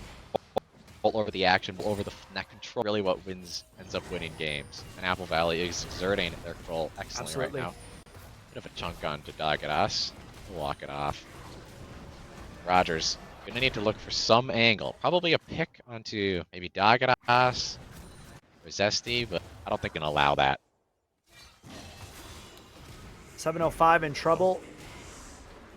over the action, over the net control. Really, what ends up winning games. And Apple Valley is exerting their control excellently right now. Bit of a chunk on to Dagadas. Walk it off. Rogers gonna need to look for some angle. Probably a pick onto maybe Dagadas or Zesty, but I don't think gonna allow that. 705 in trouble.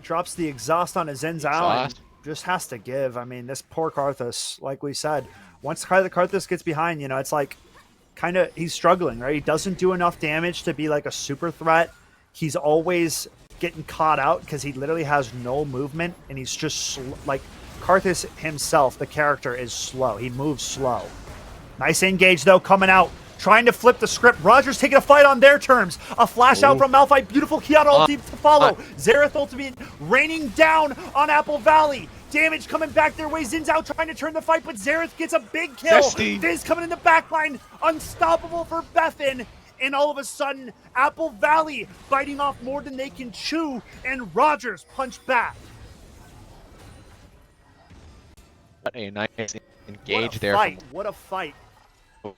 Drops the exhaust on his Xin Zhao and just has to give. I mean, this poor Karthus, like we said, once Karthus gets behind, you know, it's like kind of he's struggling, right? He doesn't do enough damage to be like a super threat. He's always getting caught out because he literally has no movement, and he's just like Karthus himself, the character, is slow. He moves slow. Nice engage, though, coming out. trying to flip the script. Rogers taking a fight on their terms. A flash out from Malphite. Beautiful Kiana ulti to follow. Xerath ultimate raining down on Apple Valley. Damage coming back their way. Xin Zhao trying to turn the fight, but Xerath gets a big kill. Zesty. Fizz coming in the backline. Unstoppable for Bethan. And all of a sudden, Apple Valley biting off more than they can chew, and Rogers punch back. What a nice engage there. What a fight.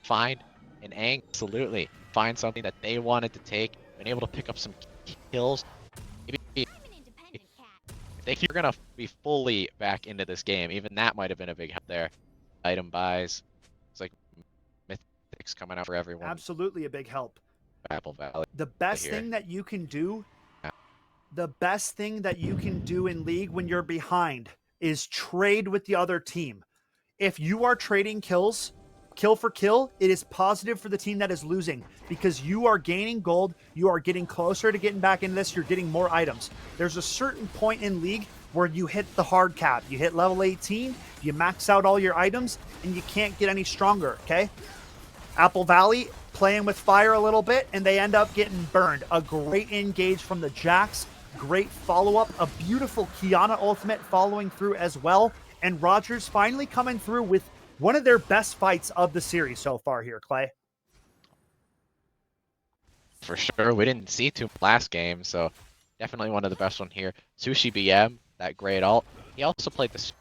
Find an angle, absolutely. Find something that they wanted to take, been able to pick up some kills. Maybe if you're going to be fully back into this game, even that might have been a big help there. Item buys. It's like Mythics coming out for everyone. Absolutely a big help. Apple Valley. The best thing that you can do, in League when you're behind is trade with the other team. If you are trading kills, kill for kill, it is positive for the team that is losing because you are gaining gold, you are getting closer to getting back into this, you're getting more items. There's a certain point in League where you hit the hard cap. You hit level 18, you max out all your items, and you can't get any stronger, okay? Apple Valley playing with fire a little bit, and they end up getting burned. A great engage from the Jax, great follow-up, a beautiful Kiana ultimate following through as well, and Rogers finally coming through with one of their best fights of the series so far here, Clay. For sure, we didn't see too much last game, so definitely one of the best one here. Sushi BM, that great ult. He also played the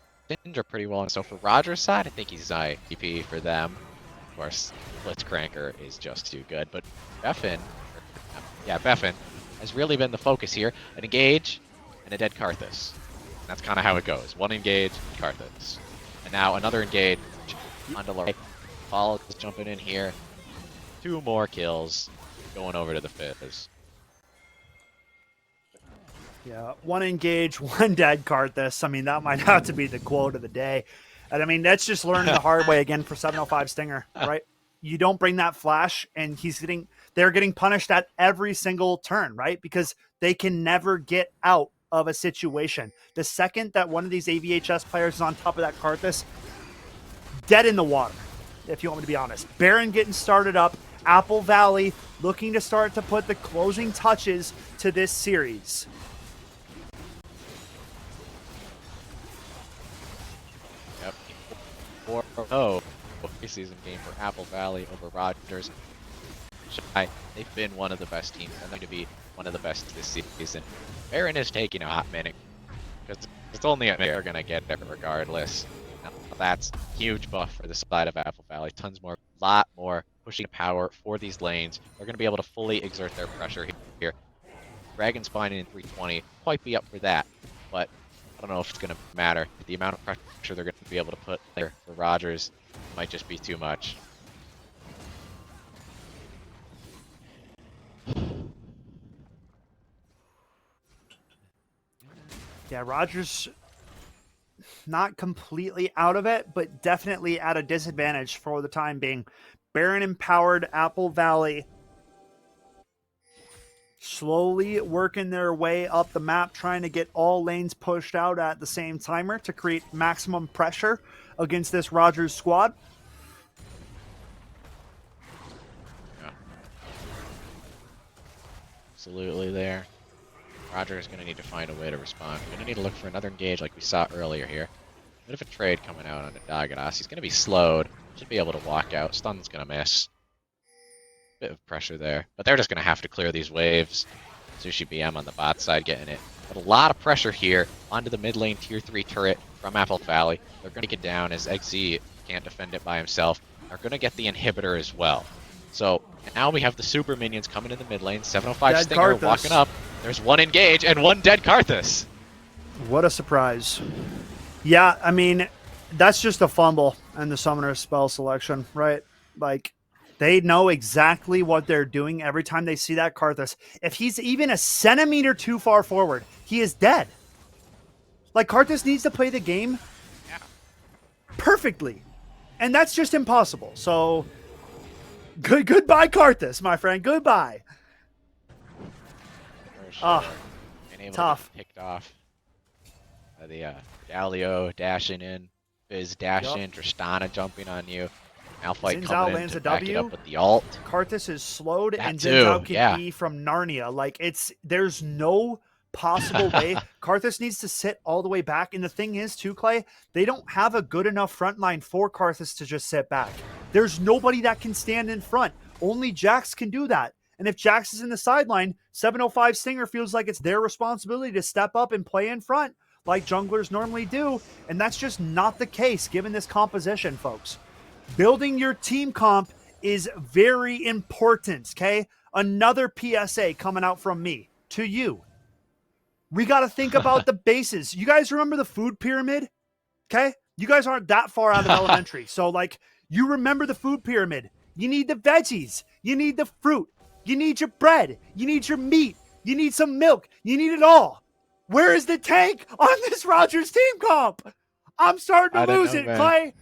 Cinder pretty well, and so for Rogers' side, I think he's IEP for them. Of course, Blitzcranker is just too good, but Bethan has really been the focus here. An engage and a dead Karthus. And that's kind of how it goes. One engage, Karthus. And now another engage on Delore. Paul is jumping in here. 2 more kills. Going over to the Fizz. Yeah, 1 engage, 1 dead Karthus. I mean, that might have to be the quote of the day. And I mean, that's just learning the hard way again for 705 Stinger, right? You don't bring that flash, and they're getting punished at every single turn, right? Because they can never get out of a situation. The second that one of these AVHS players is on top of that Karthus, dead in the water, if you want me to be honest. Baron getting started up. Apple Valley looking to start to put the closing touches to this series. Yep. 4-0 preseason game for Apple Valley over Rogers. They've been one of the best teams, and they're going to be one of the best this season. Baron is taking a hot minute because it's only a minute they're going to get it regardless. Now, that's huge buff for the side of Apple Valley. Tons more, lot more pushing power for these lanes. They're going to be able to fully exert their pressure here. Dragon Spine in 320 quite be up for that, but I don't know if it's going to matter. The amount of pressure they're going to be able to put there for Rogers might just be too much. Yeah, Rogers not completely out of it, but definitely at a disadvantage for the time being. Baron empowered Apple Valley slowly working their way up the map, trying to get all lanes pushed out at the same timer to create maximum pressure against this Rogers squad. Yeah. Absolutely there. Roger is going to need to find a way to respond. Going to need to look for another engage like we saw earlier here. Bit of a trade coming out on the Dagadas. He's going to be slowed. Should be able to walk out. Stun's going to miss. Bit of pressure there. But they're just going to have to clear these waves. Sushi BM on the bot side getting it. But a lot of pressure here onto the mid lane tier 3 turret from Apple Valley. They're going to get down as XZ can't defend it by himself. They're going to get the inhibitor as well. So now we have the super minions coming in the mid lane. 705 Dead Stinger Karthus. walking up. There's 1 engage and 1 dead Karthus. What a surprise. Yeah, I mean, that's just a fumble in the summoner spell selection, right? Like, they know exactly what they're doing every time they see that Karthus. If he's even a centimeter too far forward, he is dead. Like, Karthus needs to play the game perfectly. And that's just impossible. So, goodbye, Karthus, my friend. Goodbye. Sure. Tough. Picked off. The Galio dashing in, Fizz dash in, Tristana jumping on you. Malphite Xin Zhao coming in lands to a back it W. up with the ult. Karthus is slowed, That and too, Xin Zhao can yeah. E from Narnia. Like, there's no possible way. Karthus needs to sit all the way back. And the thing is, too, Clay, they don't have a good enough front line for Karthus to just sit back. There's nobody that can stand in front. Only Jax can do that. And if Jax is in the sideline, 705 Stinger feels like it's their responsibility to step up and play in front like junglers normally do. And that's just not the case given this composition, folks. Building your team comp is very important, okay? Another PSA coming out from me to you. We got to think about the bases. You guys remember the food pyramid? Okay? You guys aren't that far out of elementary. So, like, you remember the food pyramid. You need the veggies. You need the fruit. You need your bread. You need your meat. You need some milk. You need it all. Where is the tank on this Rogers team comp? I'm starting to lose it, Clay.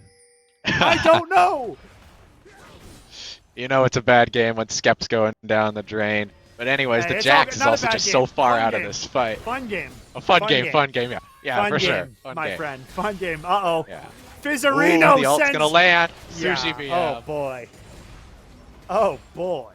I don't know. You know it's a bad game when Skep's going down the drain. But anyways, Hey, the Jax is also just so far out of this fight. Fun game. A fun game, yeah. Yeah, fun for game, sure. Fun my game. friend. Fun game. Uh-oh. Yeah. Fizzarino the ult's sends... gonna land. Yeah. Sushi BM. Oh, boy. Oh, boy.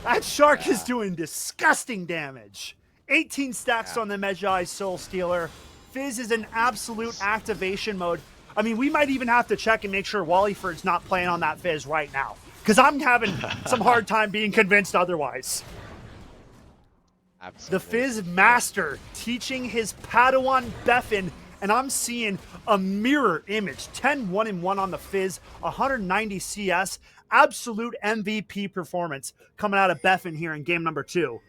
That shark is doing disgusting damage. 18 stacks on the Medjai Soul Stealer. Fizz is in absolute activation mode. I mean, we might even have to check and make sure Wallyford's not playing on that Fizz right now. Because I'm having some hard time being convinced otherwise. Absolutely. The Fizz master teaching his Padawan Beffin, and I'm seeing a mirror image. 10-1-1 on the Fizz, 190 CS, absolute MVP performance coming out of Beffin here in game number 2.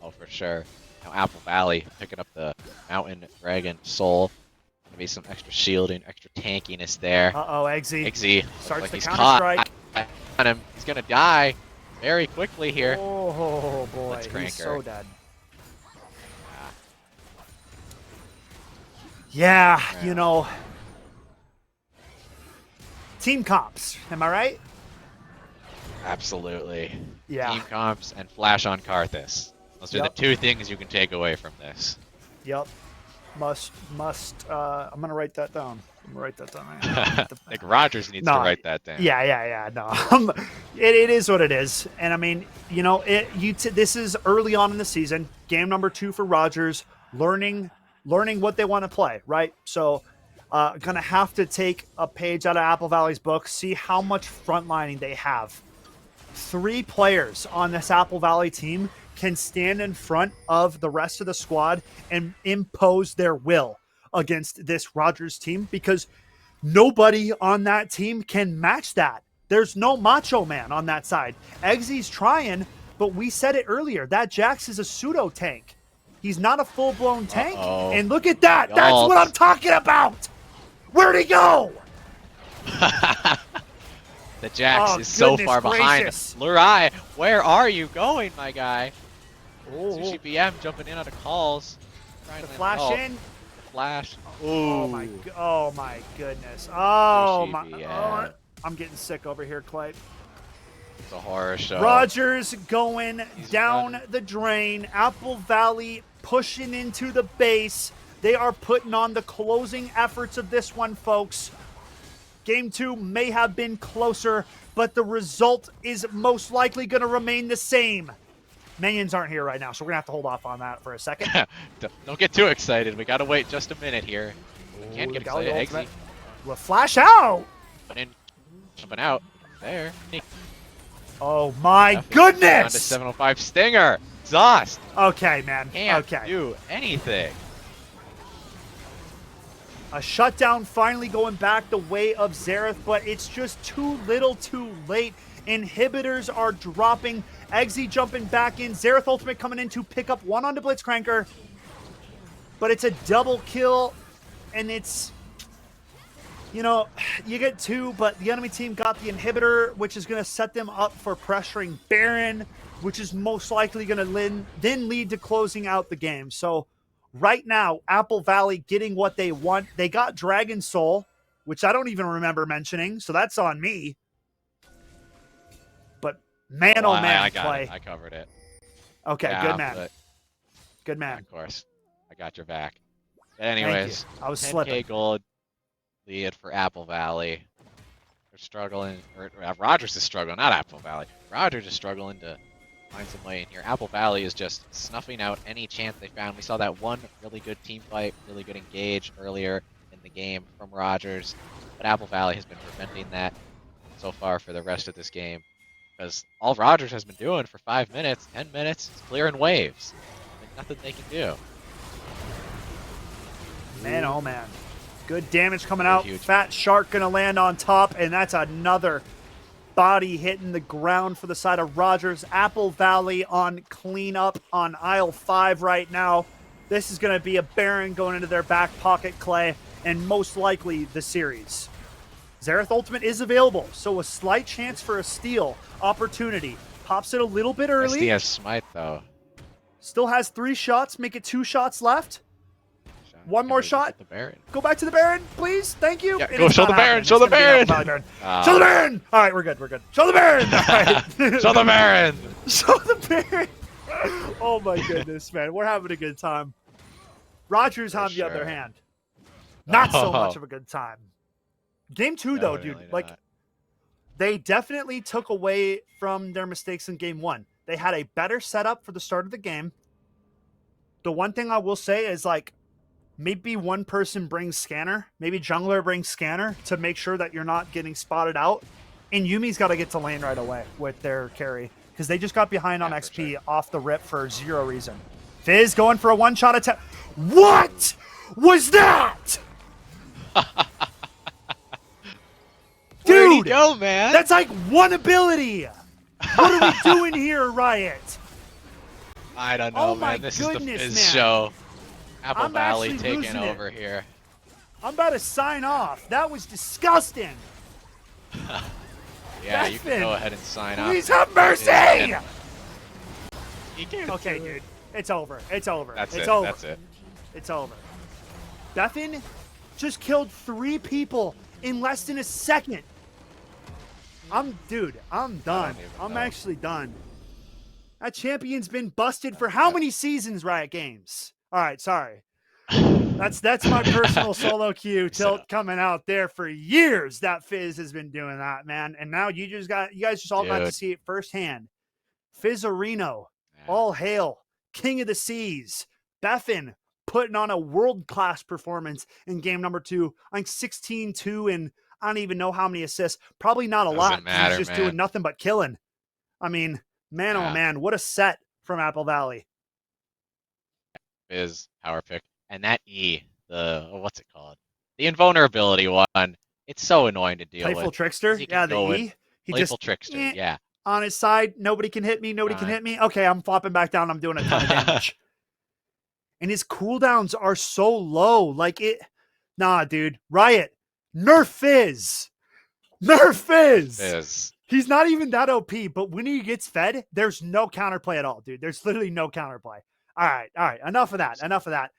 Oh, for sure. Now Apple Valley picking up the Mountain Dragon Soul. Maybe some extra shielding, extra tankiness there. Uh-oh, Eggsy. Eggsy Starts like the he's counter-strike. caught on him. He's gonna die very quickly here. Oh, boy. Let's crank He's her. so dead. Yeah, you know. Team comps, am I right? Absolutely. Yeah. Team comps and flash on Karthus. Those are the two things you can take away from this. Yep. Must, I'm going to write that down. I'm going to write that down. I think Rogers needs to write that down. Yeah, no. It is what it is. And I mean, you know, this is early on in the season. Game number 2 for Rogers. Learning what they want to play, right? So, gonna have to take a page out of Apple Valley's book, see how much frontlining they have. 3 players on this Apple Valley team can stand in front of the rest of the squad and impose their will against this Rogers team because nobody on that team can match that. There's no Macho Man on that side. Eggsy's trying, but we said it earlier. That Jax is a pseudo tank. He's not a full-blown tank. And look at that. That's what I'm talking about. Where'd he go? The Jax is so far behind. Lurai, where are you going, my guy? Sushi BM jumping in on the calls. The flash in. The flash. Oh my goodness. Oh Sushi my. BM. Oh, I'm getting sick over here, Clay. It's a horror show. Rogers going down the drain. Apple Valley pushing into the base. They are putting on the closing efforts of this one, folks. Game 2 may have been closer, but the result is most likely going to remain the same. Minions aren't here right now, so we're going to have to hold off on that for a second. Don't get too excited. We got to wait just a minute here. We can't get excited. Eggsy. We'll flash out. Jumping out. There. Oh my goodness! Down to 705 Stinger. Exhaust. Okay, man. Can't do anything. A shutdown finally going back the way of Xerath, but it's just too little too late. Inhibitors are dropping. Eggsy jumping back in. Xerath ultimate coming in to pick up one onto Blitzcranker. But it's a double kill, and it's... You know, you get 2, but the enemy team got the inhibitor, which is going to set them up for pressuring Baron, which is most likely going to then lead to closing out the game. So right now, Apple Valley getting what they want. They got Dragon Soul, which I don't even remember mentioning, so that's on me. But man, oh man, I got Clay. it. I covered it. Okay, yeah, good man. Good man. Of course. I got your back. But anyways, I was 10K slipping. gold lead for Apple Valley. They're struggling, or Rogers is struggling, not Apple Valley. Rogers is struggling to find some lane here. Apple Valley is just snuffing out any chance they found. We saw that one really good team fight, really good engage earlier in the game from Rogers, but Apple Valley has been preventing that so far for the rest of this game. Because all Rogers has been doing for 5 minutes, 10 minutes, is clearing waves. There's nothing they can do. Man, oh man. Good damage coming Really out. huge. Fat Shark going to land on top, and that's another body hitting the ground for the side of Rogers. Apple Valley on cleanup on aisle 5 right now. This is going to be a Baron going into their back pocket, Clay, and most likely the series. Xerath Ultimate is available, so a slight chance for a steal opportunity. Pops it a little bit early. SD has Smite, though. Still has 3 shots, make it 2 shots left. One more Can we look shot. at the Baron? Go back to the Baron, please. Thank you. Yeah, And go it's show not the Baron, happening. show It's the gonna be an Baron. Apple Valley Baron. Show the Baron. All right, we're good. We're good. Show the Baron. All right. Show the Baron. Show the Baron. Oh my goodness, man. We're having a good time. Rogers, For on the other sure. hand, not so Oh. much of a good time. Game 2, though, dude. Definitely Like, not. they definitely took away from their mistakes in game 1. They had a better setup for the start of the game. The one thing I will say is, like, maybe one person brings scanner, maybe jungler brings scanner to make sure that you're not getting spotted out. And Yumi's got to get to lane right away with their carry because they just got behind on Yeah, for XP sure. off the rip for 0 reason. Fizz going for a one-shot attack. What was that? Where'd he Dude, go, man? that's like one ability. What are we doing here, Riot? I don't know, Oh man. my This is the goodness, Fizz man. show. Apple I'm Valley actually taking losing it. over here. I'm about to sign off. That was disgusting. Yeah, you can Bethyn, go ahead and sign up. Please have mercy. He can't Okay, do it. dude. It's over. It's over. That's it's it. over. That's it. It's over. Bethyn just killed 3 people in less than a second. I'm done. even I'm know. actually done. That champion's been busted for how many seasons, Riot Games? All right, sorry. That's my personal solo queue tilt coming out there for years. That Fizz has been doing that, man. And now you guys just all got to Dude. see it firsthand. Fizzarino, Yeah. all hail, King of the Seas. Bethyn putting on a world-class performance in game number 2. I think 16-2 and I don't even know how many assists. Probably not a Doesn't lot 'cause matter, he's just man. doing nothing but killing. I mean, man, oh Yeah. man, what a set from Apple Valley. Fizz, power pick. And that E, what's it called? The invulnerability one. It's so annoying to deal Playful with. Trickster, He can yeah, the go in. E. He Playful just Trickster, eh, yeah. on his side. Nobody can hit me. Nobody can Fine. hit me. Okay, I'm flopping back down. I'm doing a ton of damage. And his cooldowns are so low. Like it. Nah, dude. Riot. Nerf Fizz. Nerf Fizz. Fizz. He's not even that OP, but when he gets fed, there's no counterplay at all, dude. There's literally no counterplay. All right. Enough of that.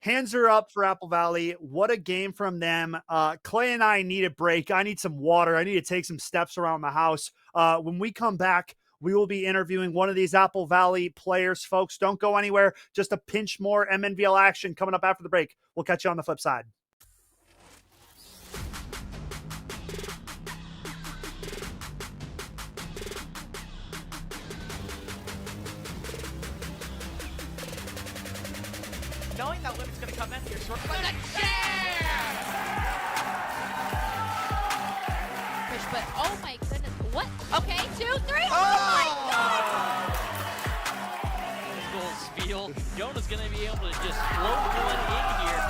Hands are up for Apple Valley. What a game from them. Clay and I need a break. I need some water. I need to take some steps around the house. When we come back, we will be interviewing one of these Apple Valley players. Folks, don't go anywhere. Just a pinch more Mnvl action coming up after the break. We'll catch you on the flip side. Knowing that Limit's going to come in here short, but a chair! Push, but oh my goodness, what? Okay, 2, 3, oh my god! Goal spiel. Jonah's going to be able to just float one in here.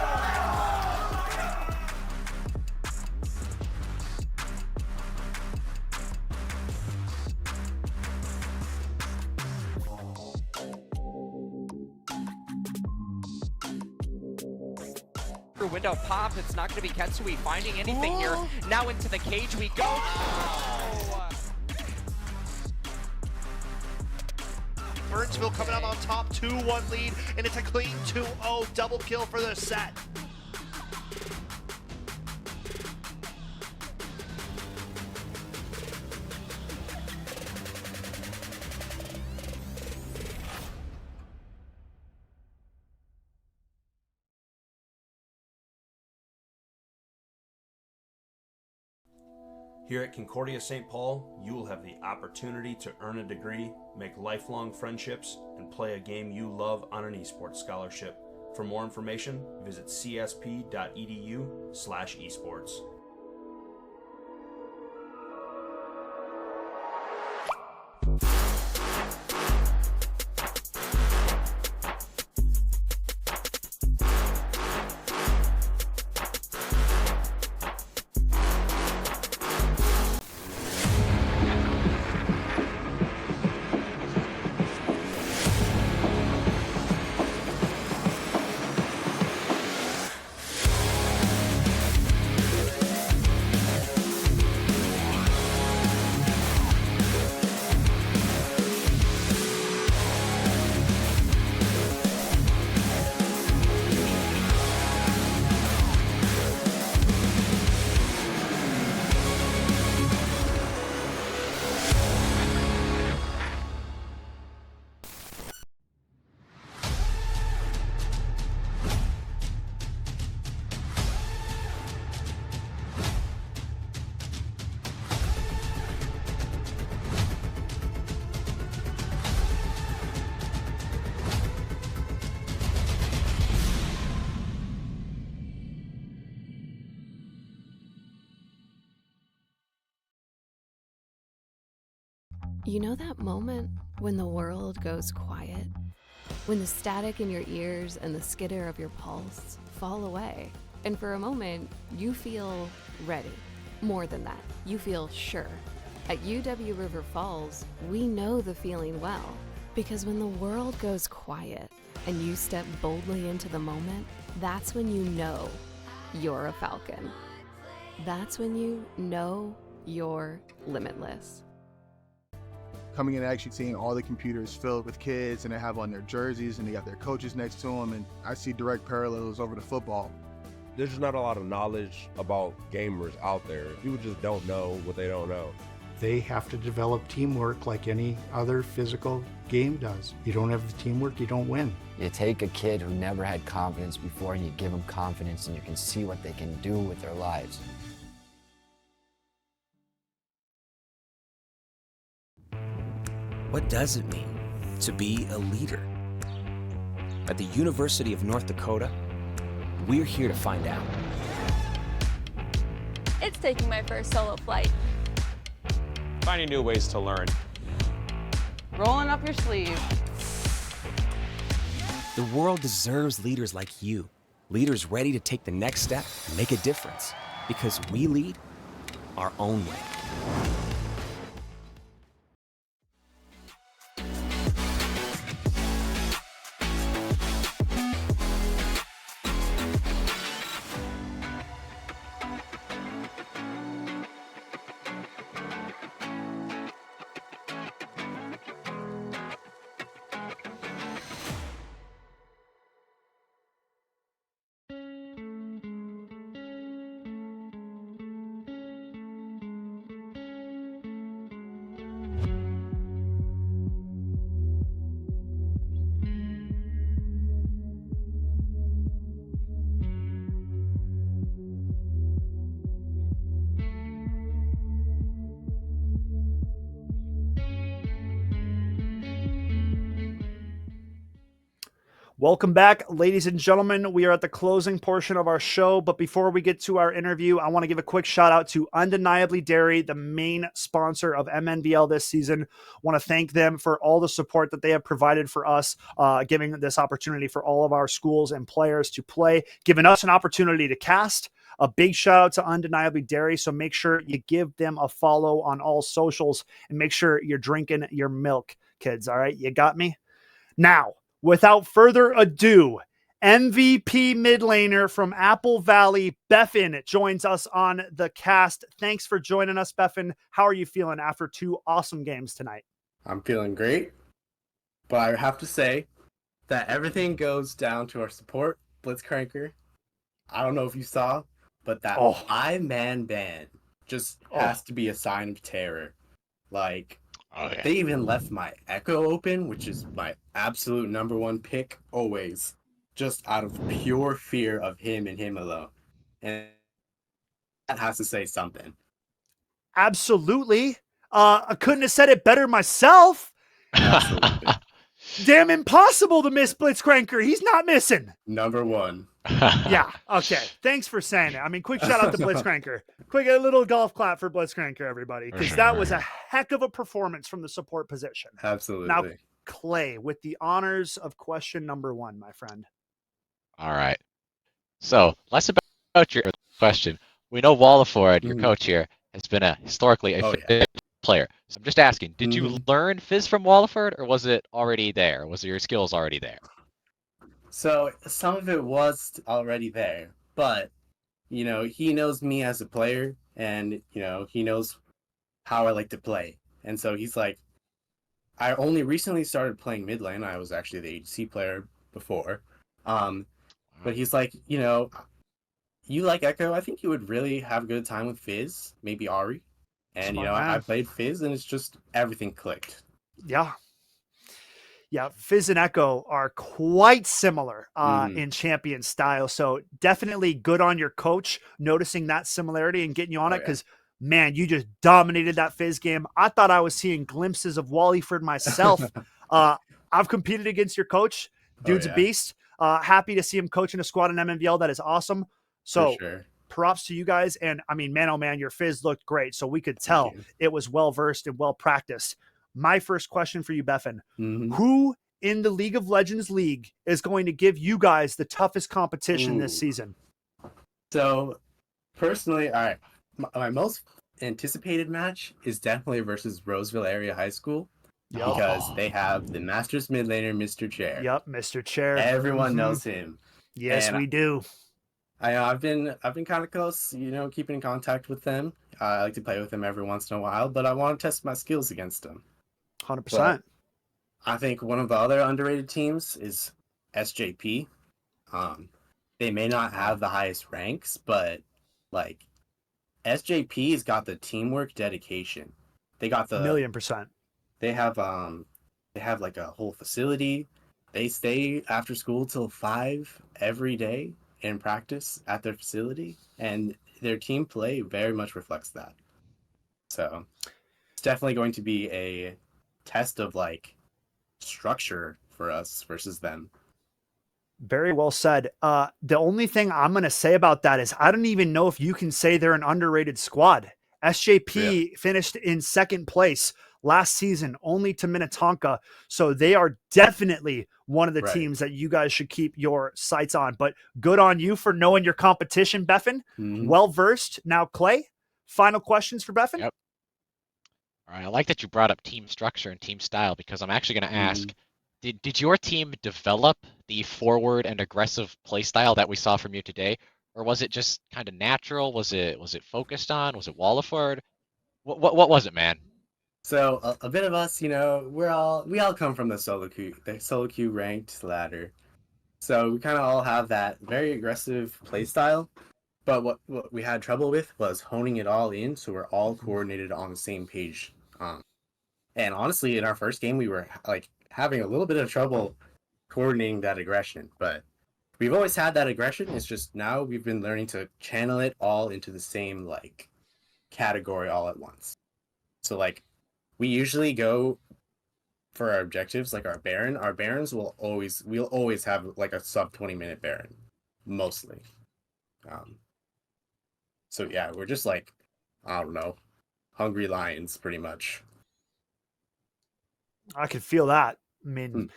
Window pop, it's not going to be Ketsui finding anything here. Now into the cage we go. Burnsville coming out on top, 2-1 lead, and it's a clean 2-0 double kill for the set. Here at Concordia St. Paul, you will have the opportunity to earn a degree, make lifelong friendships, and play a game you love on an esports scholarship. For more information, visit csp.edu/esports. You know that moment when the world goes quiet? When the static in your ears and the skitter of your pulse fall away, and for a moment, you feel ready. More than that, you feel sure. At UW River Falls, we know the feeling well, because when the world goes quiet and you step boldly into the moment, that's when you know you're a Falcon. That's when you know you're limitless. Coming in and actually seeing all the computers filled with kids and they have on their jerseys and they got their coaches next to them, and I see direct parallels over to football. There's just not a lot of knowledge about gamers out there. People just don't know what they don't know. They have to develop teamwork like any other physical game does. You don't have the teamwork, you don't win. You take a kid who never had confidence before and you give them confidence, and you can see what they can do with their lives. What does it mean to be a leader? At the University of North Dakota, we're here to find out. It's taking my first solo flight. Finding new ways to learn. Rolling up your sleeve. The world deserves leaders like you. Leaders ready to take the next step and make a difference. Because we lead our own way. Welcome back, ladies and gentlemen. We are at the closing portion of our show, but before we get to our interview, I want to give a quick shout out to Undeniably Dairy, the main sponsor of MNVL this season. I want to thank them for all the support that they have provided for us, giving this opportunity for all of our schools and players to play, giving us an opportunity to cast. A big shout out to Undeniably Dairy, so make sure you give them a follow on all socials and make sure you're drinking your milk, kids, all right? You got me? Now, without further ado, MVP mid laner from Apple Valley, Beffin, joins us on the cast. Thanks for joining us, Beffin. How are you feeling after 2 awesome games tonight? I'm feeling great, but I have to say that everything goes down to our support, Blitzcranker. I don't know if you saw, but that 5-man band just has to be a sign of terror. Like, they even left my Echo open, which is my absolute number 1 pick always, just out of pure fear of him and him alone. And that has to say something. Absolutely. I couldn't have said it better myself. Absolutely. Damn impossible to miss Blitzcranker. He's not missing. Number one. Yeah. Okay. Thanks for saying it. I mean, quick shout out to Blitzcranker. Quick, a little golf clap for Blitzcranker, everybody, because that was a heck of a performance from the support position. Absolutely. Now, Clay, with the honors of question number 1, my friend. All right. So less about your question. We know Wallaford, your coach here, has been historically a Fizz player. So I'm just asking, did you learn Fizz from Wallaford, or was it already there? Was your skills already there? So some of it was already there, but he knows me as a player, and he knows how I like to play, and so he's like, I only recently started playing mid lane. I was actually the ADC player before, but he's like, you like Echo. I think you would really have a good time with Fizz, maybe Ari, and I played Fizz, and it's just everything clicked. Yeah. Yeah, Fizz and Echo are quite similar in champion style. So definitely good on your coach noticing that similarity and getting you on it, because, man, you just dominated that Fizz game. I thought I was seeing glimpses of Wallyford myself. I've competed against your coach. Dude's a beast. Happy to see him coaching a squad in Mnvl. That is awesome. So props to you guys. And, I mean, man, oh, man, your Fizz looked great. So we could tell it was well-versed and well-practiced. My first question for you, Beffin, who in the League of Legends League is going to give you guys the toughest competition this season? So, personally, all right, my most anticipated match is definitely versus Roseville Area High School, because they have the Masters mid laner, Mr. Chair. Yep, Mr. Chair. Everyone knows him. Yes, and we do. I've been kind of close, keeping in contact with them. I like to play with them every once in a while, but I want to test my skills against them. 100%. I think one of the other underrated teams is SJP. They may not have the highest ranks, but like SJP's got the teamwork dedication. They got the 1,000,000%. They have like a whole facility. They stay after school till 5 every day in practice at their facility, and their team play very much reflects that. So it's definitely going to be a test of like structure for us versus them. Very well said. The only thing I'm going to say about that is I don't even know if you can say they're an underrated squad. SJP finished in 2nd place last season, only to Minnetonka. So they are definitely one of the teams that you guys should keep your sights on. But good on you for knowing your competition, Beffin. Well-versed. Now, Clay, final questions for Beffin? Yep. All right. I like that you brought up team structure and team style, because I'm actually going to ask, did your team develop the forward and aggressive play style that we saw from you today? Or was it just kind of natural? Was it focused on? Was it Wallaford? What was it, man? So a bit of us, we all come from the solo queue ranked ladder. So we kind of all have that very aggressive play style. But what we had trouble with was honing it all in, so we're all coordinated on the same page. And honestly, in our first game, we were like having a little bit of trouble coordinating that aggression. But we've always had that aggression. It's just now we've been learning to channel it all into the same like category all at once. So like we usually go for our objectives, like our Baron. Our Barons we'll always have like a sub 20-minute Baron, mostly. So yeah, we're just like, I don't know, hungry lions, pretty much. I could feel that. I mean,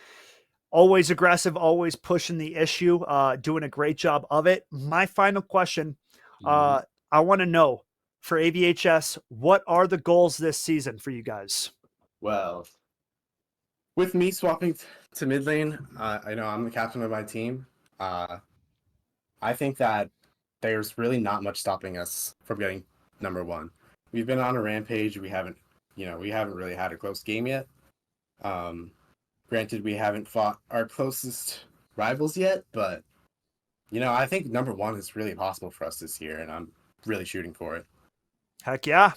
always aggressive, always pushing the issue, doing a great job of it. My final question, I want to know, for AVHS, what are the goals this season for you guys? Well, with me swapping to mid lane, I know I'm the captain of my team. I think that there's really not much stopping us from getting number 1. We've been on a rampage. We haven't really had a close game yet. Granted, we haven't fought our closest rivals yet, but I think number 1 is really possible for us this year, and I'm really shooting for it. Heck yeah.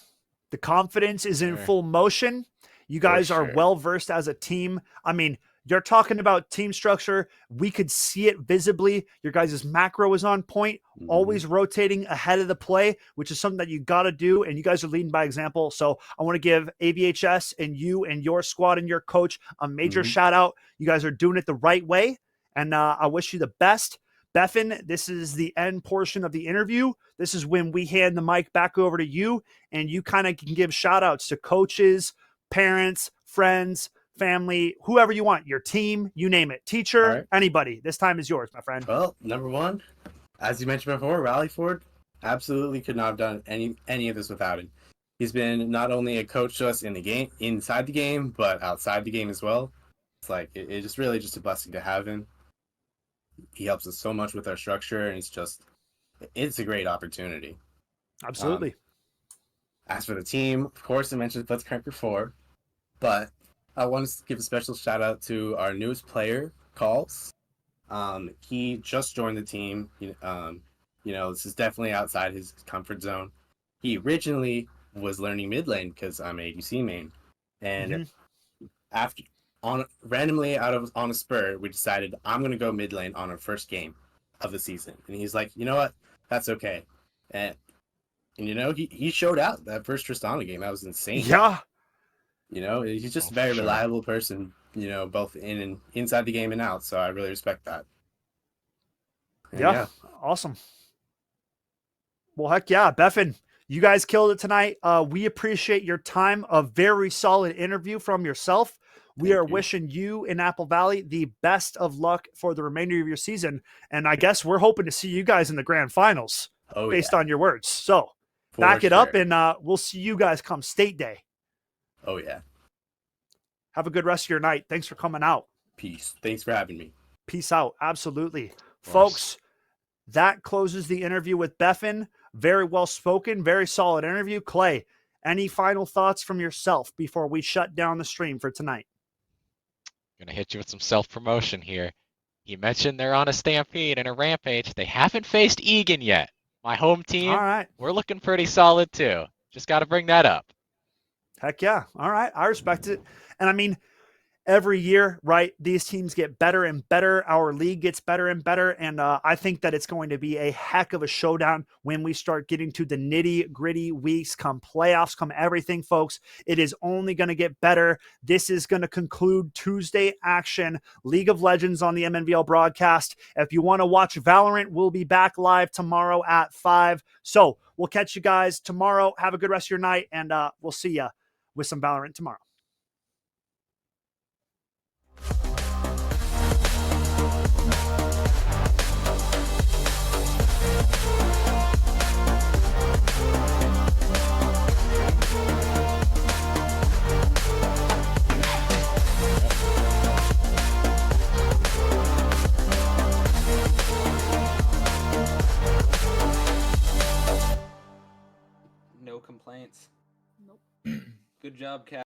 The confidence is in full motion. You guys are well-versed as a team. I mean, You're talking about team structure. We could see it visibly. Your guys' macro is on point, always rotating ahead of the play, which is something that you got to do. And you guys are leading by example. So I want to give AVHS and you and your squad and your coach a major shout out. You guys are doing it the right way. And I wish you the best. Beffin, this is the end portion of the interview. This is when we hand the mic back over to you, and you kind of can give shout outs to coaches, parents, friends, family, whoever you want, your team, you name it, teacher, anybody. This time is yours, my friend. Well, number one, as you mentioned before, Rallyford absolutely could not have done any of this without him. He's been not only a coach to us in the game, inside the game, but outside the game as well. It's like it's just really just a blessing to have him. He helps us so much with our structure, and it's a great opportunity. Absolutely. As for the team, of course, I mentioned Blitzcranker 4, but I want to give a special shout out to our newest player, Calls. He just joined the team. This is definitely outside his comfort zone. He originally was learning mid lane because I'm ADC main, and randomly on a spur, we decided I'm gonna go mid lane on our first game of the season, and he's like, you know what, that's okay, and he showed out that first Tristana game. That was insane. Yeah. He's just a very reliable person, both in and inside the game and out. So I really respect that. And yeah. Awesome. Well, heck yeah, Beffin, you guys killed it tonight. We appreciate your time. A very solid interview from yourself. We are wishing you in Apple Valley the best of luck for the remainder of your season. And I guess we're hoping to see you guys in the grand finals based on your words. So back it up, and we'll see you guys come state day. Oh, yeah. Have a good rest of your night. Thanks for coming out. Peace. Thanks for having me. Peace out. Absolutely. Folks, that closes the interview with Beffin. Very well spoken, very solid interview. Clay, any final thoughts from yourself before we shut down the stream for tonight? I'm going to hit you with some self-promotion here. He mentioned they're on a Stampede and a Rampage. They haven't faced Egan yet. My home team, all right, we're looking pretty solid too. Just got to bring that up. Heck yeah. All right. I respect it. And I mean, every year, right, these teams get better and better. Our league gets better and better. And I think that it's going to be a heck of a showdown when we start getting to the nitty gritty weeks, come playoffs, come everything, folks. It is only going to get better. This is going to conclude Tuesday action, League of Legends on the Mnvl broadcast. If you want to watch Valorant, we'll be back live tomorrow at 5. So we'll catch you guys tomorrow. Have a good rest of your night, and we'll see you with some Valorant tomorrow. No complaints. Nope. Good job, Kat.